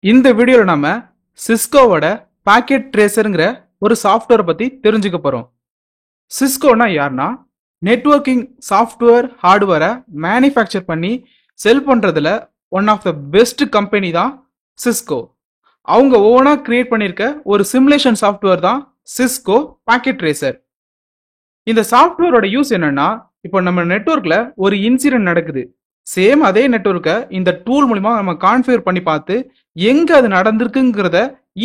இந்த வீடியோல நாம சிஸ்கோவோட பாக்கெட் ட்ரேசர்ங்கிற ஒரு சாஃப்ட்வேர் பத்தி தெரிஞ்சுக்க போறோம். சிஸ்கோனா யாருன்னா நெட்வொர்க்கிங் சாஃப்ட்வேர் ஹார்ட்வேரை மேனுஃபேக்சர் பண்ணி செல் பண்றதுல one of the best company தான் சிஸ்கோ. அவங்க ஓனா கிரியேட் பண்ணியிருக்க ஒரு சிமுலேஷன் சாஃப்ட்வேர் தான் சிஸ்கோ பாக்கெட் ட்ரேசர். இந்த சாஃப்ட்வேரோட யூஸ் என்னன்னா, இப்போ நம்ம நெட்வொர்க்ல ஒரு இன்சிடென்ட் நடக்குது, சேம் அதே நெட்வொர்க்கை இந்த டூல் மூலமா நம்ம கான்ஃபிகர் பண்ணி பார்த்து எங்க அது நடந்திருக்குங்கிறத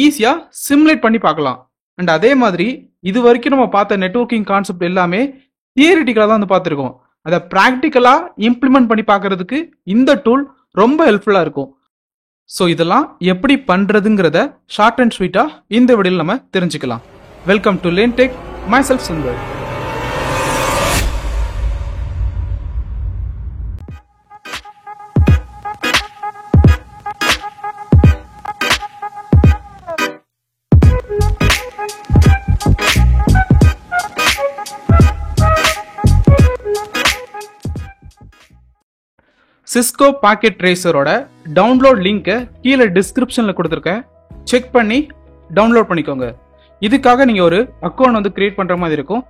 ஈஸியா சிமுலேட் பண்ணி பார்க்கலாம். அண்ட் அதே மாதிரி இது வரைக்கும் நம்ம பார்த்த நெட்வொர்க்கிங் கான்செப்ட் எல்லாமே தியரிட்டிக்கலா தான் வந்து பார்த்துருக்கோம். அதை ப்ராக்டிக்கலா இம்ப்ளிமெண்ட் பண்ணி பார்க்கறதுக்கு இந்த டூல் ரொம்ப ஹெல்ப்ஃபுல்லா இருக்கும். ஸோ இதெல்லாம் எப்படி பண்றதுங்கிறத ஷார்ட் அண்ட் ஸ்வீட்டா இந்த வீடியோல நம்ம தெரிஞ்சுக்கலாம். Welcome to learn tech, myself Sundar. Cisco packet ட்ரேசரோட டவுன்லோட் லிங்கை கீழே டிஸ்கிரிப்ஷன்ல கொடுத்துருக்கேன், செக் பண்ணி டவுன்லோட் பண்ணிக்கோங்க. இதுக்காக நீங்க ஒரு அக்கௌண்ட் வந்து கிரியேட் பண்ற மாதிரி இருக்கும்.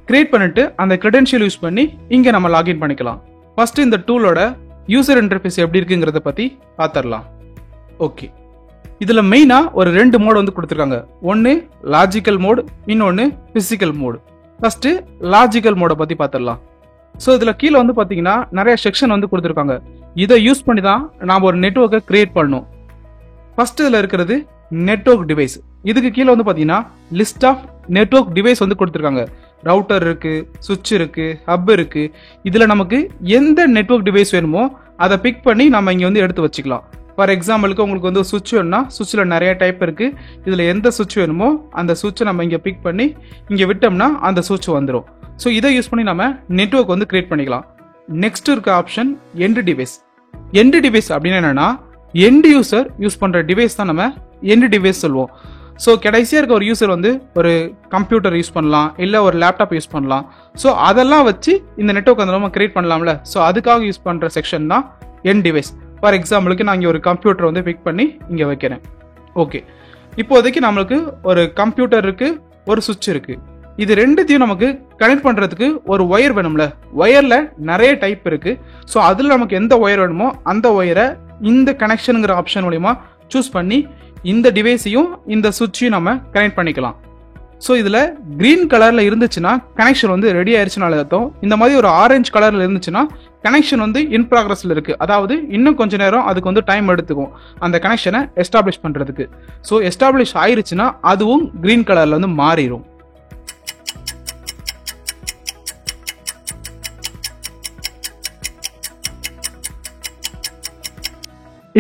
கிரியேட் பண்ணிட்டு அந்த கிரெடென்ஷியல் யூஸ் பண்ணி இங்க நம்ம லாகின் பண்ணிக்கலாம். ஃபர்ஸ்ட் இந்த டூலோட யூசர் இன்டர்ஃபேஸ் எப்படி இருக்குங்கிறத பத்தி பார்த்துடலாம். ஓகே, இதுல மெயினா ஒரு ரெண்டு மோட் வந்து கொடுத்துருக்காங்க. ஒன்னு லாஜிக்கல் மோட், இன்னொன்னு பிசிக்கல் மோட். ஃபர்ஸ்ட் லாஜிக்கல் மோட பத்தி பார்த்துடலாம். ஸோ இதில் கீழே வந்து பார்த்தீங்கன்னா நிறைய செக்ஷன் வந்து கொடுத்துருக்காங்க. இதை யூஸ் பண்ணி தான் நாம் ஒரு நெட்வொர்க்கை கிரியேட் பண்ணணும். ஃபர்ஸ்ட் இதில் இருக்கிறது நெட்வொர்க் டிவைஸ். இதுக்கு கீழே வந்து பார்த்தீங்கன்னா லிஸ்ட் ஆஃப் நெட்வொர்க் டிவைஸ் வந்து கொடுத்துருக்காங்க. ரவுட்டர் இருக்கு, சுவிட்ச் இருக்கு, ஹப் இருக்கு. இதில் நமக்கு எந்த நெட்வொர்க் டிவைஸ் வேணுமோ அதை பிக் பண்ணி நம்ம இங்கே வந்து எடுத்து வச்சுக்கலாம். ஃபார் எக்ஸாம்பிளுக்கு உங்களுக்கு வந்து சுவிட்ச் வேணும்னா சுவிட்சில் நிறைய டைப் இருக்கு. இதில் எந்த சுவிட்ச் வேணுமோ அந்த சுவிட்சை நம்ம இங்கே பிக் பண்ணி இங்கே விட்டோம்னா அந்த சுவிட்ச் வந்துடும். ஸோ இதை யூஸ் பண்ணி நம்ம நெட்வொர்க் வந்து கிரியேட் பண்ணிக்கலாம். நெக்ஸ்ட் இருக்க option end device. End device அப்படின்னு என்னன்னா எண்ட் யூசர் யூஸ் பண்ற டிவைஸ் தான் நம்ம எண்ட் டிவைஸ் சொல்லுவோம். ஸோ கடைசியாக இருக்க ஒரு யூசர் வந்து ஒரு கம்ப்யூட்டர் யூஸ் பண்ணலாம், இல்லை ஒரு லேப்டாப் யூஸ் பண்ணலாம். ஸோ அதெல்லாம் வச்சு இந்த நெட்வொர்க் வந்து நம்ம கிரியேட் பண்ணலாம்ல. ஸோ அதுக்காக யூஸ் பண்ற செக்ஷன் தான் எண்ட் டிவைஸ். ஃபார் எக்ஸாம்பிளுக்கு நான் இங்கே ஒரு கம்ப்யூட்டர் வந்து பிக் பண்ணி இங்கே வைக்கிறேன். ஓகே, இப்போதைக்கு நம்மளுக்கு ஒரு கம்ப்யூட்டர் இருக்கு, ஒரு சுவிட்ச் இருக்கு. இது ரெண்டுத்தையும் நமக்கு கனெக்ட் பண்றதுக்கு ஒரு ஒயர் வேணும்ல. ஒயர்ல நிறைய டைப் இருக்கு. ஸோ அதுல நமக்கு எந்த ஒயர் வேணுமோ அந்த ஒயரை இந்த கனெக்ஷனுங்கிற ஆப்ஷன் மூலமா சூஸ் பண்ணி இந்த டிவைஸையும் இந்த சுவிட்சையும் நம்ம கனெக்ட் பண்ணிக்கலாம். ஸோ இதுல கிரீன் கலர்ல இருந்துச்சுன்னா கனெக்ஷன் வந்து ரெடி ஆயிடுச்சுனால அர்த்தம். இந்த மாதிரி ஒரு ஆரஞ்சு கலர்ல இருந்துச்சுன்னா கனெக்ஷன் வந்து இன் ப்ராக்ரஸ்ல இருக்கு. அதாவது இன்னும் கொஞ்ச நேரம் அதுக்கு வந்து டைம் எடுத்துக்கும் அந்த கனெக்ஷனை எஸ்டாப்ளிஷ் பண்றதுக்கு. ஸோ எஸ்டாப்ளிஷ் ஆயிருச்சுன்னா அதுவும் கிரீன் கலர்ல வந்து மாறிடும்.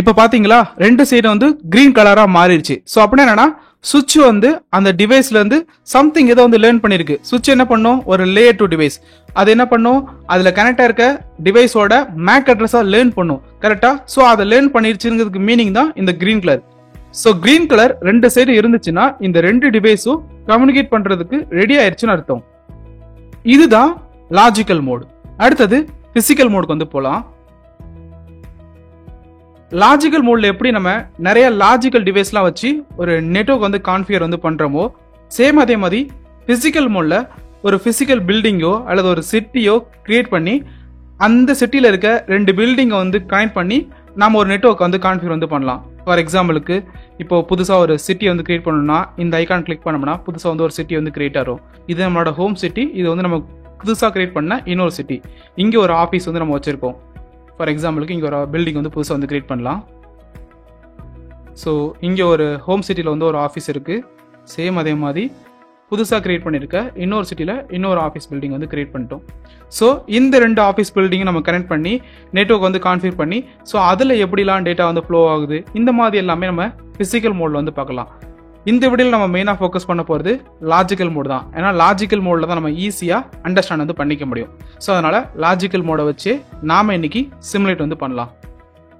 இப்ப பாத்தீங்களா, ரெண்டு சைடு வந்து கிரீன் கலரா மாறிடுச்சு. சோ அப்படின்னா என்னன்னா சுவிட்ச் வந்து அந்த டிவைஸ்ல இருந்து சம்திங் ஏதோ வந்து லேர்ன் பண்ணிருக்கு. சுவிட்ச் என்ன பண்ணும், ஒரு லேயர் 2 டிவைஸ். அது என்ன பண்ணும், அதுல கனெக்ட் ஆயிருக்க டிவைஸோட மேக் அட்ரஸா லேர்ன் பண்ணும். கரெக்டா? சோ அதை லேர்ன் பண்ணிருச்சுங்கிறதுக்கு மீனிங் தான் இந்த green colour. So green colour ரெண்டு சைடு இருந்துச்சுன்னா இந்த ரெண்டு டிவைஸும் கம்யூனிகேட் பண்றதுக்கு ரெடி ஆயிருச்சுன்னு அர்த்தம். இதுதான் லாஜிக்கல் மோட். அடுத்தது பிசிக்கல் மோடுக்கு வந்து போலாம். லாஜிக்கல் மோட்ல எப்படி நம்ம நிறைய லாஜிக்கல் டிவைஸ்லாம் வச்சு ஒரு நெட்வொர்க் வந்து கான்ஃபிகர் வந்து பண்றோமோ, சேம் அதே மாதிரி பிசிக்கல் மோட்ல ஒரு பிசிக்கல் பில்டிங்கோ அல்லது ஒரு சிட்டியோ கிரியேட் பண்ணி அந்த சிட்டில இருக்க ரெண்டு பில்டிங்கை வந்து கனெக்ட் பண்ணி நாம ஒரு நெட்வொர்க் வந்து கான்ஃபிகர் வந்து பண்ணலாம். ஃபார் எக்ஸாம்பிளுக்கு இப்போ புதுசா ஒரு சிட்டி வந்து கிரியேட் பண்ணணும்னா இந்த ஐகான் கிளிக் பண்ணோம்னா புதுசா வந்து ஒரு சிட்டி வந்து கிரியேட் ஆகும். இது நம்மளோட ஹோம் சிட்டி. இது வந்து நம்ம புதுசா கிரியேட் பண்ண இன்னொரு சிட்டி. இங்க ஒரு ஆஃபீஸ் வந்து நம்ம வச்சிருக்கோம். ஃபார் எக்ஸாம்பிளுக்கு இங்கே ஒரு பில்டிங் வந்து புதுசாக வந்து கிரியேட் பண்ணலாம். ஸோ இங்கே ஒரு ஹோம் சிட்டியில் வந்து ஒரு ஆஃபீஸ் இருக்குது. சேம் அதே மாதிரி புதுசாக கிரியேட் பண்ணியிருக்க இன்னொரு சிட்டியில் இன்னொரு ஆஃபீஸ் பில்டிங் வந்து கிரியேட் பண்ணிட்டோம். ஸோ இந்த ரெண்டு ஆஃபீஸ் பில்டிங்கை நம்ம கனெக்ட் பண்ணி நெட்வொர்க் வந்து கான்ஃபிகர் பண்ணி ஸோ அதில் எப்படிலாம் டேட்டா வந்து ஃப்ளோ ஆகுது இந்த மாதிரி எல்லாமே நம்ம ஃபிசிக்கல் மோடில் வந்து பார்க்கலாம். இந்த வீடியோவில் நம்ம மெயினாக ஃபோக்கஸ் பண்ண போகிறது லாஜிக்கல் மோட் தான். ஏன்னா லாஜிக்கல் மோடில் தான் நம்ம ஈஸியாக அண்டர்ஸ்டாண்ட் வந்து பண்ணிக்க முடியும். ஸோ அதனால் லாஜிக்கல் மோடை வச்சு நாம் இன்னைக்கு சிமுலேட் வந்து பண்ணலாம்.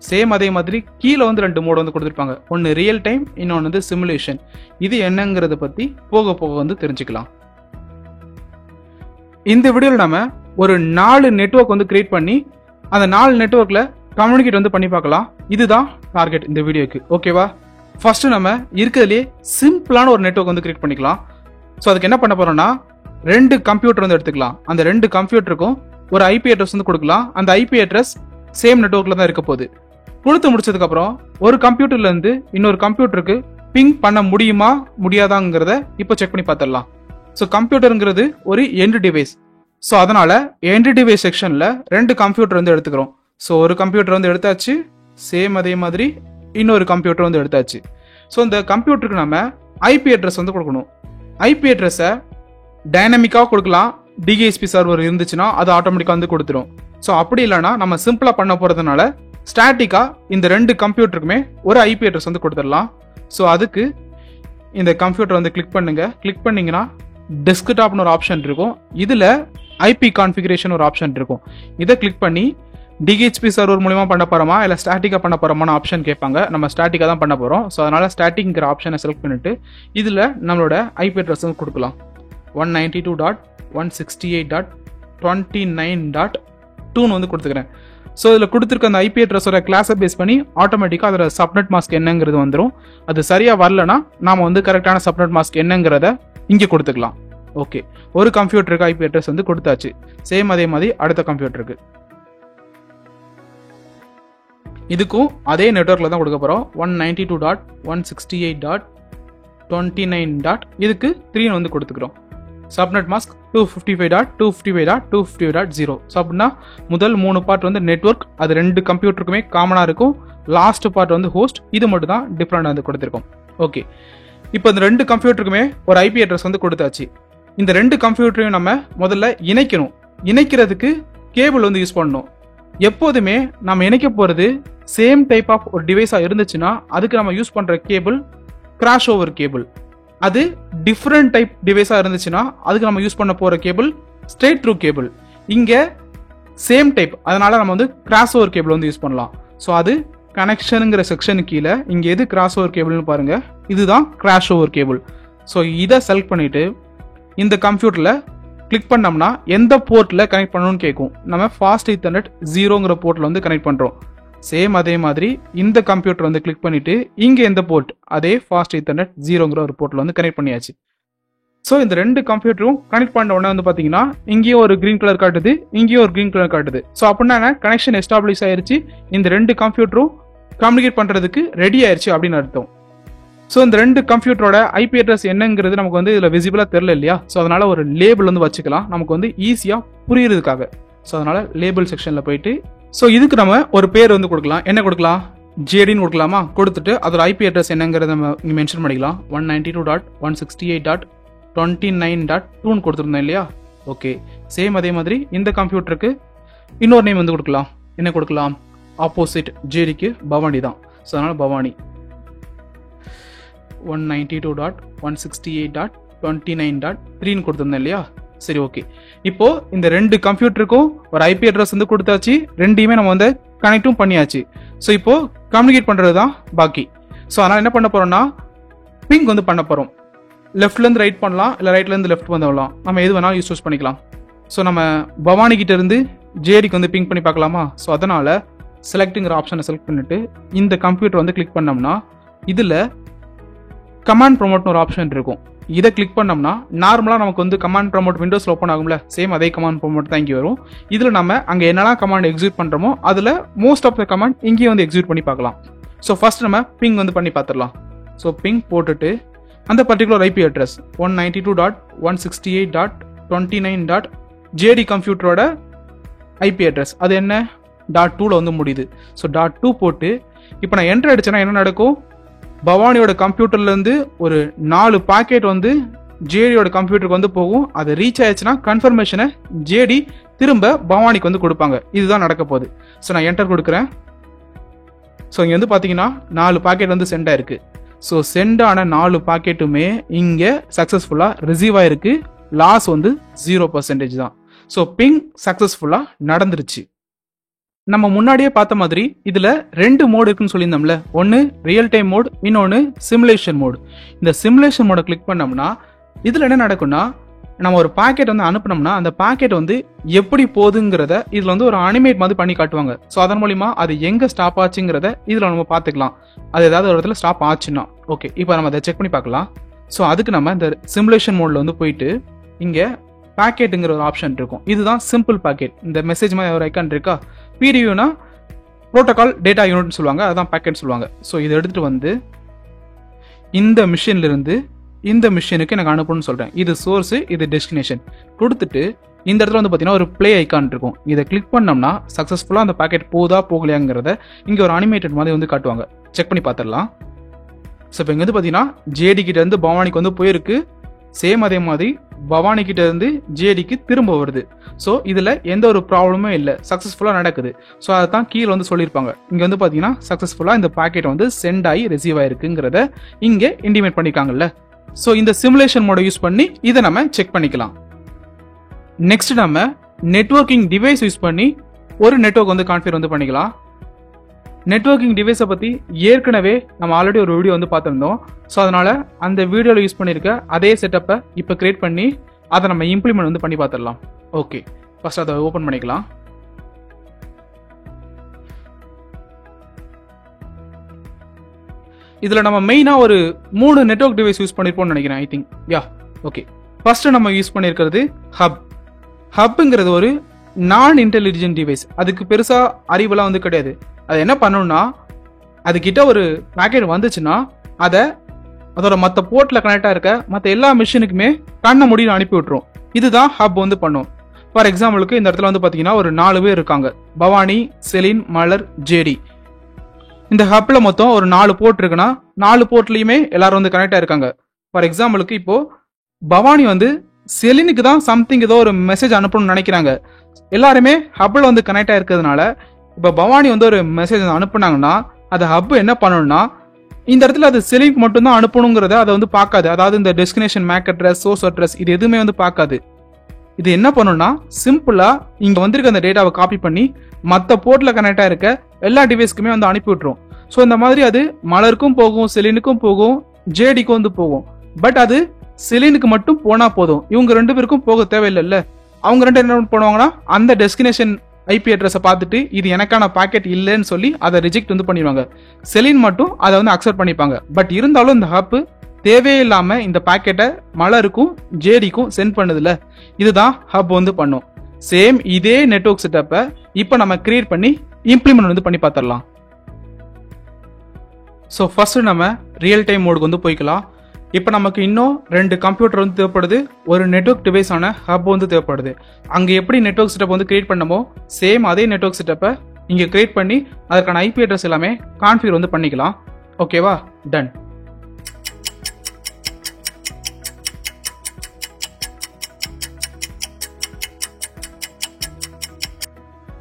சேம் அதே மாதிரி கீழே வந்து ரெண்டு மோட் வந்து கொடுத்துருப்பாங்க. ஒன்று ரியல் டைம், இன்னொன்று வந்து சிமுலேஷன். இது என்னங்கிறத பற்றி போக போக வந்து தெரிஞ்சுக்கலாம். இந்த வீடியோவில் நம்ம ஒரு 4 நெட்வொர்க் வந்து கிரியேட் பண்ணி அந்த 4 நெட்வொர்க்கில் கம்யூனிகேட் வந்து பண்ணி பார்க்கலாம். இதுதான் டார்கெட் இந்த வீடியோக்கு. ஓகேவா? ஃபர்ஸ்ட் நம்ம இருக்கிறதுலே சிம்பிளான ஒரு நெட்வொர்க் வந்து கிரியேட் பண்ணிக்கலாம். ஸோ அதுக்கு என்ன பண்ண போறோம்னா, 2 கம்ப்யூட்டர் வந்து எடுத்துக்கலாம். அந்த 2 கம்ப்யூட்டருக்கும் ஒரு ஐபி அட்ரஸ் வந்து கொடுக்கலாம். அந்த ஐபி அட்ரஸ் சேம் நெட்வொர்க்ல தான் இருக்க போகுது. கொடுத்து முடிச்சதுக்கு அப்புறம் ஒரு கம்ப்யூட்டர்ல இருந்து இன்னொரு கம்ப்யூட்டருக்கு பிங் பண்ண முடியுமா முடியாதாங்கிறத இப்போ செக் பண்ணி பார்த்துடலாம். ஸோ கம்ப்யூட்டருங்கிறது ஒரு எண்ட் டிவைஸ். ஸோ அதனால எண்ட் டிவைஸ் செக்ஷன்ல 2 கம்ப்யூட்டர் வந்து எடுத்துக்கிறோம். ஸோ ஒரு கம்ப்யூட்டர் வந்து எடுத்தாச்சு, சேம் அதே மாதிரி இன்னொரு கம்ப்யூட்டர் வந்து எடுத்தாச்சு. ஸோ இந்த கம்ப்யூட்டருக்கு நம்ம ஐபி அட்ரஸ் வந்து கொடுக்கணும். ஐபி அட்ரஸை டைனமிக்காக கொடுக்கலாம். டிஹெச்பி சர்வர் இருந்துச்சுன்னா அது ஆட்டோமேட்டிக்காக வந்து கொடுத்துரும். ஸோ அப்படி இல்லைன்னா நம்ம சிம்பிளாக பண்ண போகிறதுனால ஸ்டாட்டிக்காக இந்த 2 கம்ப்யூட்டருக்குமே ஒரு ஐபி அட்ரஸ் வந்து கொடுத்துடலாம். ஸோ அதுக்கு இந்த கம்ப்யூட்டர் வந்து கிளிக் பண்ணுங்க. கிளிக் பண்ணீங்கன்னா டெஸ்க்டாப்னு ஒரு ஆப்ஷன் இருக்கும். இதில் ஐபி கான்ஃபிகரேஷன் ஒரு ஆப்ஷன் இருக்கும். இதை கிளிக் பண்ணி டிஹெச்பி சர்வர் மூலியமா பண்ண போறோமா இல்லை ஸ்டாட்டிக்காக பண்ண போறோமான ஆப்ஷன் கேட்பாங்க. நம்ம ஸ்டாட்டிக்காக தான் பண்ண போகிறோம். ஸோ அதனால ஸ்டாட்டிக்ங்கிற ஆப்ஷனை செலக்ட் பண்ணிட்டு இதில் நம்மளோட ஐபி அட்ரஸ் வந்து கொடுக்கலாம். 192.168.29.2 வந்து கொடுத்துக்கிறேன். ஸோ இதில் கொடுத்துருக்க அந்த ஐபி அட்ரஸோட கிளாஸை பேஸ் பண்ணி ஆட்டோமேட்டிக்காக அதோட சப்நெட் மாஸ்க் என்னங்கிறது வந்துடும். அது சரியாக வரலன்னா நாம் வந்து கரெக்டான சப்நெட் மாஸ்க் என்னங்கிறத இங்கே கொடுத்துக்கலாம். ஓகே, ஒரு கம்ப்யூட்டருக்கு ஐபி அட்ரஸ் வந்து கொடுத்தாச்சு. சேம் அதே மாதிரி அடுத்த கம்ப்யூட்டருக்கு இதுக்கும் அதே நெட்வொர்க்கில் தான் கொடுக்க போகிறோம். 192.168.29. இதுக்கு 3 வந்து கொடுத்துக்கிறோம். Subnet mask 255.255.255.0. ஸோ அப்படின்னா முதல் 3 பார்ட் வந்து நெட்வொர்க், அது 2 கம்ப்யூட்டருக்குமே காமனாக இருக்கும். லாஸ்ட் பார்ட் வந்து ஹோஸ்ட், இது மட்டும் தான் டிஃப்ரெண்ட் வந்து கொடுத்துருக்கோம். ஓகே, இப்போ இந்த 2 கம்ப்யூட்டருக்குமே ஒரு ஐபி அட்ரஸ் வந்து கொடுத்தாச்சு. இந்த 2 கம்ப்யூட்டரையும் நம்ம முதல்ல இணைக்கணும். இணைக்கிறதுக்கு கேபிள் வந்து யூஸ் பண்ணணும். எப்போதுமே நம்ம இணைக்க போகிறது சேம் டைப் ஆஃப் ஒரு டிவைஸாக இருந்துச்சுன்னா அதுக்கு நம்ம யூஸ் பண்ணுற கேபிள் கிராஷ் ஓவர் கேபிள். அது டிஃப்ரெண்ட் டைப் டிவைஸாக இருந்துச்சுன்னா அதுக்கு நம்ம யூஸ் பண்ண போகிற கேபிள் ஸ்ட்ரெயிட் த்ரூ கேபிள். இங்கே சேம் டைப், அதனால நம்ம வந்து கிராஸ் ஓவர் கேபிள் வந்து யூஸ் பண்ணலாம். ஸோ அது கனெக்ஷனுங்கிற செக்ஷனுக்கு கீழே இங்கே எது கிராஸ் ஓவர் கேபிள்னு பாருங்க, இதுதான் கிராஷ் ஓவர் கேபிள். ஸோ இதை செலக்ட் பண்ணிட்டு இந்த கம்ப்யூட்டரில் கிளிக் பண்ணோம்னா எந்த போர்ட்டில் கனெக்ட் பண்ணணும்னு கேட்கும். நம்ம ஃபாஸ்ட் ஈத்தர்நெட் 0ங்கிற போர்ட்டில் வந்து கனெக்ட் பண்ணுறோம். சேம் அதே மாதிரி இந்த கம்ப்யூட்டர் வந்து கிளிக் பண்ணிட்டு இங்கே எந்த போர்ட், அதே ஃபாஸ்ட் ஈத்தர்நெட் 0ங்கிற ஒரு போர்ட்டில் வந்து கனெக்ட் பண்ணியாச்சு. ஸோ இந்த 2 கம்ப்யூட்டரும் கனெக்ட் பண்ண உடனே வந்து பார்த்தீங்கன்னா இங்கேயும் ஒரு கிரீன் கலர் காட்டுது, இங்கேயும் ஒரு கிரீன் கலர் காட்டுது. ஸோ அப்படின்னா கனெக்ஷன் எஸ்டாப்ளிஷ் ஆயிருச்சு. இந்த 2 கம்ப்யூட்டரும் கம்யூனிகேட் பண்ணுறதுக்கு ரெடி ஆயிருச்சு அப்படின்னு அர்த்தம். ஸோ இந்த 2 கம்ப்யூட்டரோட ஐபி அட்ரஸ் என்னங்கிறது நமக்கு வந்து இதில் விசிபிளாக தெரியல இல்லையா? ஸோ அதனால ஒரு லேபிள் வந்து வச்சுக்கலாம், நமக்கு வந்து ஈஸியாக புரியுறதுக்காக. ஸோ அதனால லேபிள் செக்ஷனில் போயிட்டு ஸோ இதுக்கு நம்ம ஒரு பேர் வந்து கொடுக்கலாம். என்ன கொடுக்கலாம்? ஜேடின்னு கொடுக்கலாமா? கொடுத்துட்டு அதோட ஐபி அட்ரஸ் என்னங்கிறத நம்ம இங்கே மென்ஷன் பண்ணிக்கலாம். 192.168.29.2 கொடுத்துருந்தோம் இல்லையா? ஓகே, சேம் அதே மாதிரி இந்த கம்ப்யூட்டருக்கு இன்னொரு நேம் வந்து கொடுக்கலாம். என்ன கொடுக்கலாம்? ஆப்போசிட் ஜேடிக்கு பவானி தான். ஸோ அதனால பவானி 192.168.29.3 கொடுத்துருந்தேன் இல்லையா? சரி, ஓகே. இப்போ இந்த 2 கம்ப்யூட்டருக்கும் ஒரு ஐபி அட்ரஸ் வந்து கொடுத்தாச்சு. ரெண்டையுமே நம்ம வந்து கனெக்டும் பண்ணியாச்சு. ஸோ இப்போ கம்யூனிகேட் பண்ணுறது தான் பாக்கி. ஸோ அதனால் என்ன பண்ண போறோம்னா பிங் வந்து பண்ண போகிறோம். லெஃப்ட்லேருந்து ரைட் பண்ணலாம், இல்லை ரைட்லேருந்து லெஃப்ட் பண்ணலாம். நம்ம எது வேணாலும் யூஸ் பண்ணிக்கலாம். ஸோ நம்ம பவானி கிட்ட இருந்து ஜேடிக்கு வந்து பிங் பண்ணி பார்க்கலாமா? ஸோ அதனால் செலக்ட்டுங்கிற ஆப்ஷனை செலக்ட் பண்ணிட்டு இந்த கம்ப்யூட்டர் வந்து கிளிக் பண்ணோம்னா இதில் கமாண்ட் ப்ரொமோட்னு ஒரு ஆப்ஷன் இருக்கும். இதை கிளிக் பண்ணோம்னா நார்மலாக நமக்கு வந்து கமாண்ட் ப்ரொமோட் விண்டோஸில் ஓப்பன் ஆகும்ல, சேம் அதே கமாண்ட் ப்ரொமோட் தான் இங்கே வரும். இதில் நம்ம அங்கே என்னெல்லாம் கமாண்ட் எக்ஸிக்யூட் பண்ணுறோமோ அதில் மோஸ்ட் ஆஃப் த கமாண்ட் இங்கேயே வந்து எக்ஸிக்யூட் பண்ணி பார்க்கலாம். ஸோ ஃபர்ஸ்ட் நம்ம பிங் வந்து பண்ணி பார்த்துடலாம். ஸோ பிங் போட்டுட்டு அந்த பர்டிகுலர் ஐபி அட்ரஸ் 192.168.29. கம்ப்யூட்டரோட ஐபி அட்ரஸ் அது என்ன? .2ல வந்து முடியுது. ஸோ .2 போட்டு இப்போ நான் என்டர் அடிச்சேன்னா என்ன நடக்கும்? பவானியோட கம்ப்யூட்டர்லேருந்து ஒரு 4 பாக்கெட் வந்து ஜேடியோட கம்ப்யூட்டருக்கு வந்து போகும். அது ரீச் ஆயிடுச்சுன்னா கன்ஃபர்மேஷனை ஜேடி திரும்ப பவானிக்கு வந்து கொடுப்பாங்க. இதுதான் நடக்க போகுது. ஸோ நான் என்டர் கொடுக்குறேன். ஸோ இங்கே வந்து பார்த்தீங்கன்னா 4 பாக்கெட் வந்து சென்ட் ஆயிருக்கு. ஸோ சென்ட் ஆன 4 பாக்கெட்டுமே இங்கே சக்ஸஸ்ஃபுல்லாக ரிசீவ் ஆயிருக்கு. லாஸ் வந்து 0% தான். ஸோ பிங் சக்ஸஸ்ஃபுல்லாக நடந்துருச்சு. நம்ம முன்னாடியே பார்த்த மாதிரி இதுல 2 மோட் இருக்குன்னு சொல்லியிருந்தோம்ல. ஒன்னு ரியல் டைம் மோட், இன்னொன்னு சிமுலேஷன் மோட். இந்த சிமுலேஷன் மோட கிளிக் பண்ணோம்னா இதுல என்ன நடக்கும்னா நம்ம ஒரு பாக்கெட் வந்து அனுப்புனோம்னா அந்த பாக்கெட் வந்து எப்படி போகுதுங்கிறத இதுல வந்து ஒரு அனிமேட் மாதிரி பண்ணி காட்டுவாங்க. ஸோ அதன் மூலியமா அது எங்க ஸ்டாப் ஆச்சுங்கிறத இதுல நம்ம பார்த்துக்கலாம். அது ஏதாவது ஒரு இடத்துல ஸ்டாப் ஆச்சுன்னா. ஓகே, இப்போ நம்ம அதை செக் பண்ணி பார்க்கலாம். ஸோ அதுக்கு நம்ம இந்த சிமுலேஷன் மோட்ல வந்து போயிட்டு இங்க பாக்கெட்டுங்கிற ஒரு ஆப்ஷன் இருக்கும். இதுதான் சிம்பிள் பாக்கெட். இந்த மெசேஜ் மாதிரி ஒரு ஐக்கான் இருக்கா, பிடியூனா ப்ரோட்டோகால் டேட்டா யூனிட்னு சொல்லுவாங்க, அதான் பாக்கெட் சொல்லுவாங்க. ஸோ இதை எடுத்துட்டு வந்து இந்த மிஷின்ல இருந்து இந்த மிஷினுக்கு எனக்கு அனுப்பணும்னு சொல்றேன். இது சோர்ஸ், இது டெஸ்டினேஷன் கொடுத்துட்டு இந்த இடத்துல வந்து பார்த்தீங்கன்னா ஒரு பிளே ஐக்கான் இருக்கும். இதை கிளிக் பண்ணோம்னா சக்ஸஸ்ஃபுல்லாக அந்த பாக்கெட் போதா போகலையாங்கிறத இங்கே ஒரு அனிமேட்டட் மாதிரி வந்து காட்டுவாங்க. செக் பண்ணி பார்த்துடலாம். ஸோ இப்போ இங்கே வந்து பார்த்தீங்கன்னா ஜேடி கிட்ட இருந்து பவானிக்கு வந்து போயிருக்கு. சேம் அதே மாதிரி பவானி கிட்ட இருந்து ஜேடிக்கு திரும்ப வருது. ஸோ இதில் எந்த ஒரு ப்ராப்ளமே இல்லை, சக்ஸஸ்ஃபுல்லாக நடக்குது. ஸோ அதை தான் கீழே வந்து சொல்லியிருப்பாங்க. இங்கே வந்து பார்த்தீங்கன்னா சக்ஸஸ்ஃபுல்லாக இந்த பாக்கெட் வந்து சென்ட் ஆகி ரிசீவ் ஆயிருக்குங்கிறத இங்கே இன்டிமேட் பண்ணியிருக்காங்கல்ல. ஸோ இந்த சிமுலேஷன் மோட யூஸ் பண்ணி இதை நம்ம செக் பண்ணிக்கலாம். நெக்ஸ்ட் நம்ம நெட்வொர்க்கிங் டிவைஸ் யூஸ் பண்ணி ஒரு நெட்வொர்க் வந்து கான்ஃபிகர் வந்து பண்ணிக்கலாம். நெட்வொர்க்கிங் டிவைஸை பற்றி ஏற்கனவே நம்ம ஆல்ரெடி ஒரு வீடியோ வந்து பார்த்துருந்தோம். ஸோ அதனால அந்த வீடியோவில் யூஸ் பண்ணியிருக்க அதே செட்டப்பை இப்போ கிரியேட் பண்ணி அதை நம்ம இம்ப்ளிமெண்ட் வந்து பண்ணி பார்த்துடலாம். ஓகே, ஃபர்ஸ்ட் அதை ஓப்பன் பண்ணிக்கலாம். இதில் நம்ம மெயினாக ஒரு 3 நெட்வொர்க் டிவைஸ் யூஸ் பண்ணியிருப்போம்னு நினைக்கிறேன். I think okay. ஃபர்ஸ்ட் நம்ம யூஸ் பண்ணியிருக்கிறது ஹப். ஹப்புங்கிறது ஒரு நான் இன்டெலிஜென்ட் டிவைஸ். அதுக்கு பெருசாக அறிவெல்லாம் வந்து கிடையாது. அது என்ன பண்ணணும்னா, அதுக்கிட்ட ஒரு பேக்கெட் வந்துச்சுன்னா அதோட மற்ற போர்ட்டில் கனெக்டாக இருக்க மற்ற எல்லா மிஷினுக்குமே கண்ண முடியும் அனுப்பி விட்டுரும். இதுதான் ஹப் வந்து பண்ணும். ஃபார் எக்ஸாம்பிளுக்கு இந்த இடத்துல வந்து பார்த்தீங்கன்னா ஒரு 4 பேர் இருக்காங்க, பவானி, செலின், மலர், ஜேடி. இந்த ஹப்ல மொத்தம் ஒரு 4 போர்ட் இருக்குன்னா 4 போர்ட்லயுமே எல்லாரும் வந்து கனெக்ட் ஆயிருக்காங்க. ஃபார் எக்ஸாம்பிளுக்கு இப்போ பவானி வந்து செலினுக்கு தான் சம்திங் ஏதோ ஒரு மெசேஜ் அனுப்பணும்னு நினைக்கிறாங்க. எல்லாருமே ஹப்ல வந்து கனெக்ட் ஆயிருக்கிறதுனால இப்போ பவானி வந்து ஒரு மெசேஜ் அனுப்புனாங்கன்னா அது ஹப் என்ன பண்ணணும்னா இந்த இடத்துல அது செலினுக்கு மட்டும்தான் அனுப்பணுங்கிறத அதை வந்து பார்க்காது. அதாவது இந்த destination MAC address, source address இது எதுவுமே வந்து பார்க்காது. இது என்ன பண்ணும்னா சிம்பிளா இங்க வந்திருக்க அந்த டேட்டாவை காப்பி பண்ணி மற்ற போர்ட்ல கனெக்ட் ஆயிருக்க எல்லா டிவைஸ்க்குமே வந்து அனுப்பி விட்டுரும். ஸோ இந்த மாதிரி அது மலருக்கும் போகும், செலினுக்கும் போகும், ஜேடிக்கும் வந்து போகும். பட் அது செலினுக்கு மட்டும் போனா போதும், இவங்க 2 பேருக்கும் போக தேவையில்லைல்ல. அவங்க 2 என்ன பண்ணுவாங்கன்னா அந்த டெஸ்டினேஷன் ஐபி அட்ரஸை பார்த்துட்டு இது எனக்கான பாக்கெட் இல்லைன்னு சொல்லி அதை ரிஜெக்ட் வந்து பண்ணிடுவாங்க. செலின் மட்டும் அதை வந்து அக்செப்ட் பண்ணிப்பாங்க. பட் இருந்தாலும் இந்த ஹப் தேவையில்லாம இந்த பாக்கெட்டை மலருக்கும் ஜேடிக்கும் சென்ட் பண்ணுதுல, இதுதான் ஹப் வந்து பண்ணும். சேம் இதே நெட்வொர்க் செட்டப்பை இப்போ நம்ம கிரியேட் பண்ணி இம்ப்ளிமெண்ட் வந்து பண்ணி பார்த்துடலாம். ஸோ ஃபர்ஸ்ட் நம்ம ரியல் டைம் மோடுக்கு வந்து போய்க்கலாம். இப்போ நமக்கு இன்னும் 2 கம்ப்யூட்டர் வந்து தேவைப்படுது, ஒரு நெட்வொர்க் டிவைஸான ஹப் வந்து தேவைப்படுது. அங்கே எப்படி நெட்வொர்க் செட்டப் வந்து கிரியேட் பண்ணமோ சேம் அதே நெட்வொர்க் செட்டப்பை இங்கே கிரியேட் பண்ணி அதற்கான ஐபி அட்ரஸ் எல்லாமே கான்ஃபிகர் வந்து பண்ணிக்கலாம். ஓகேவா, டன்.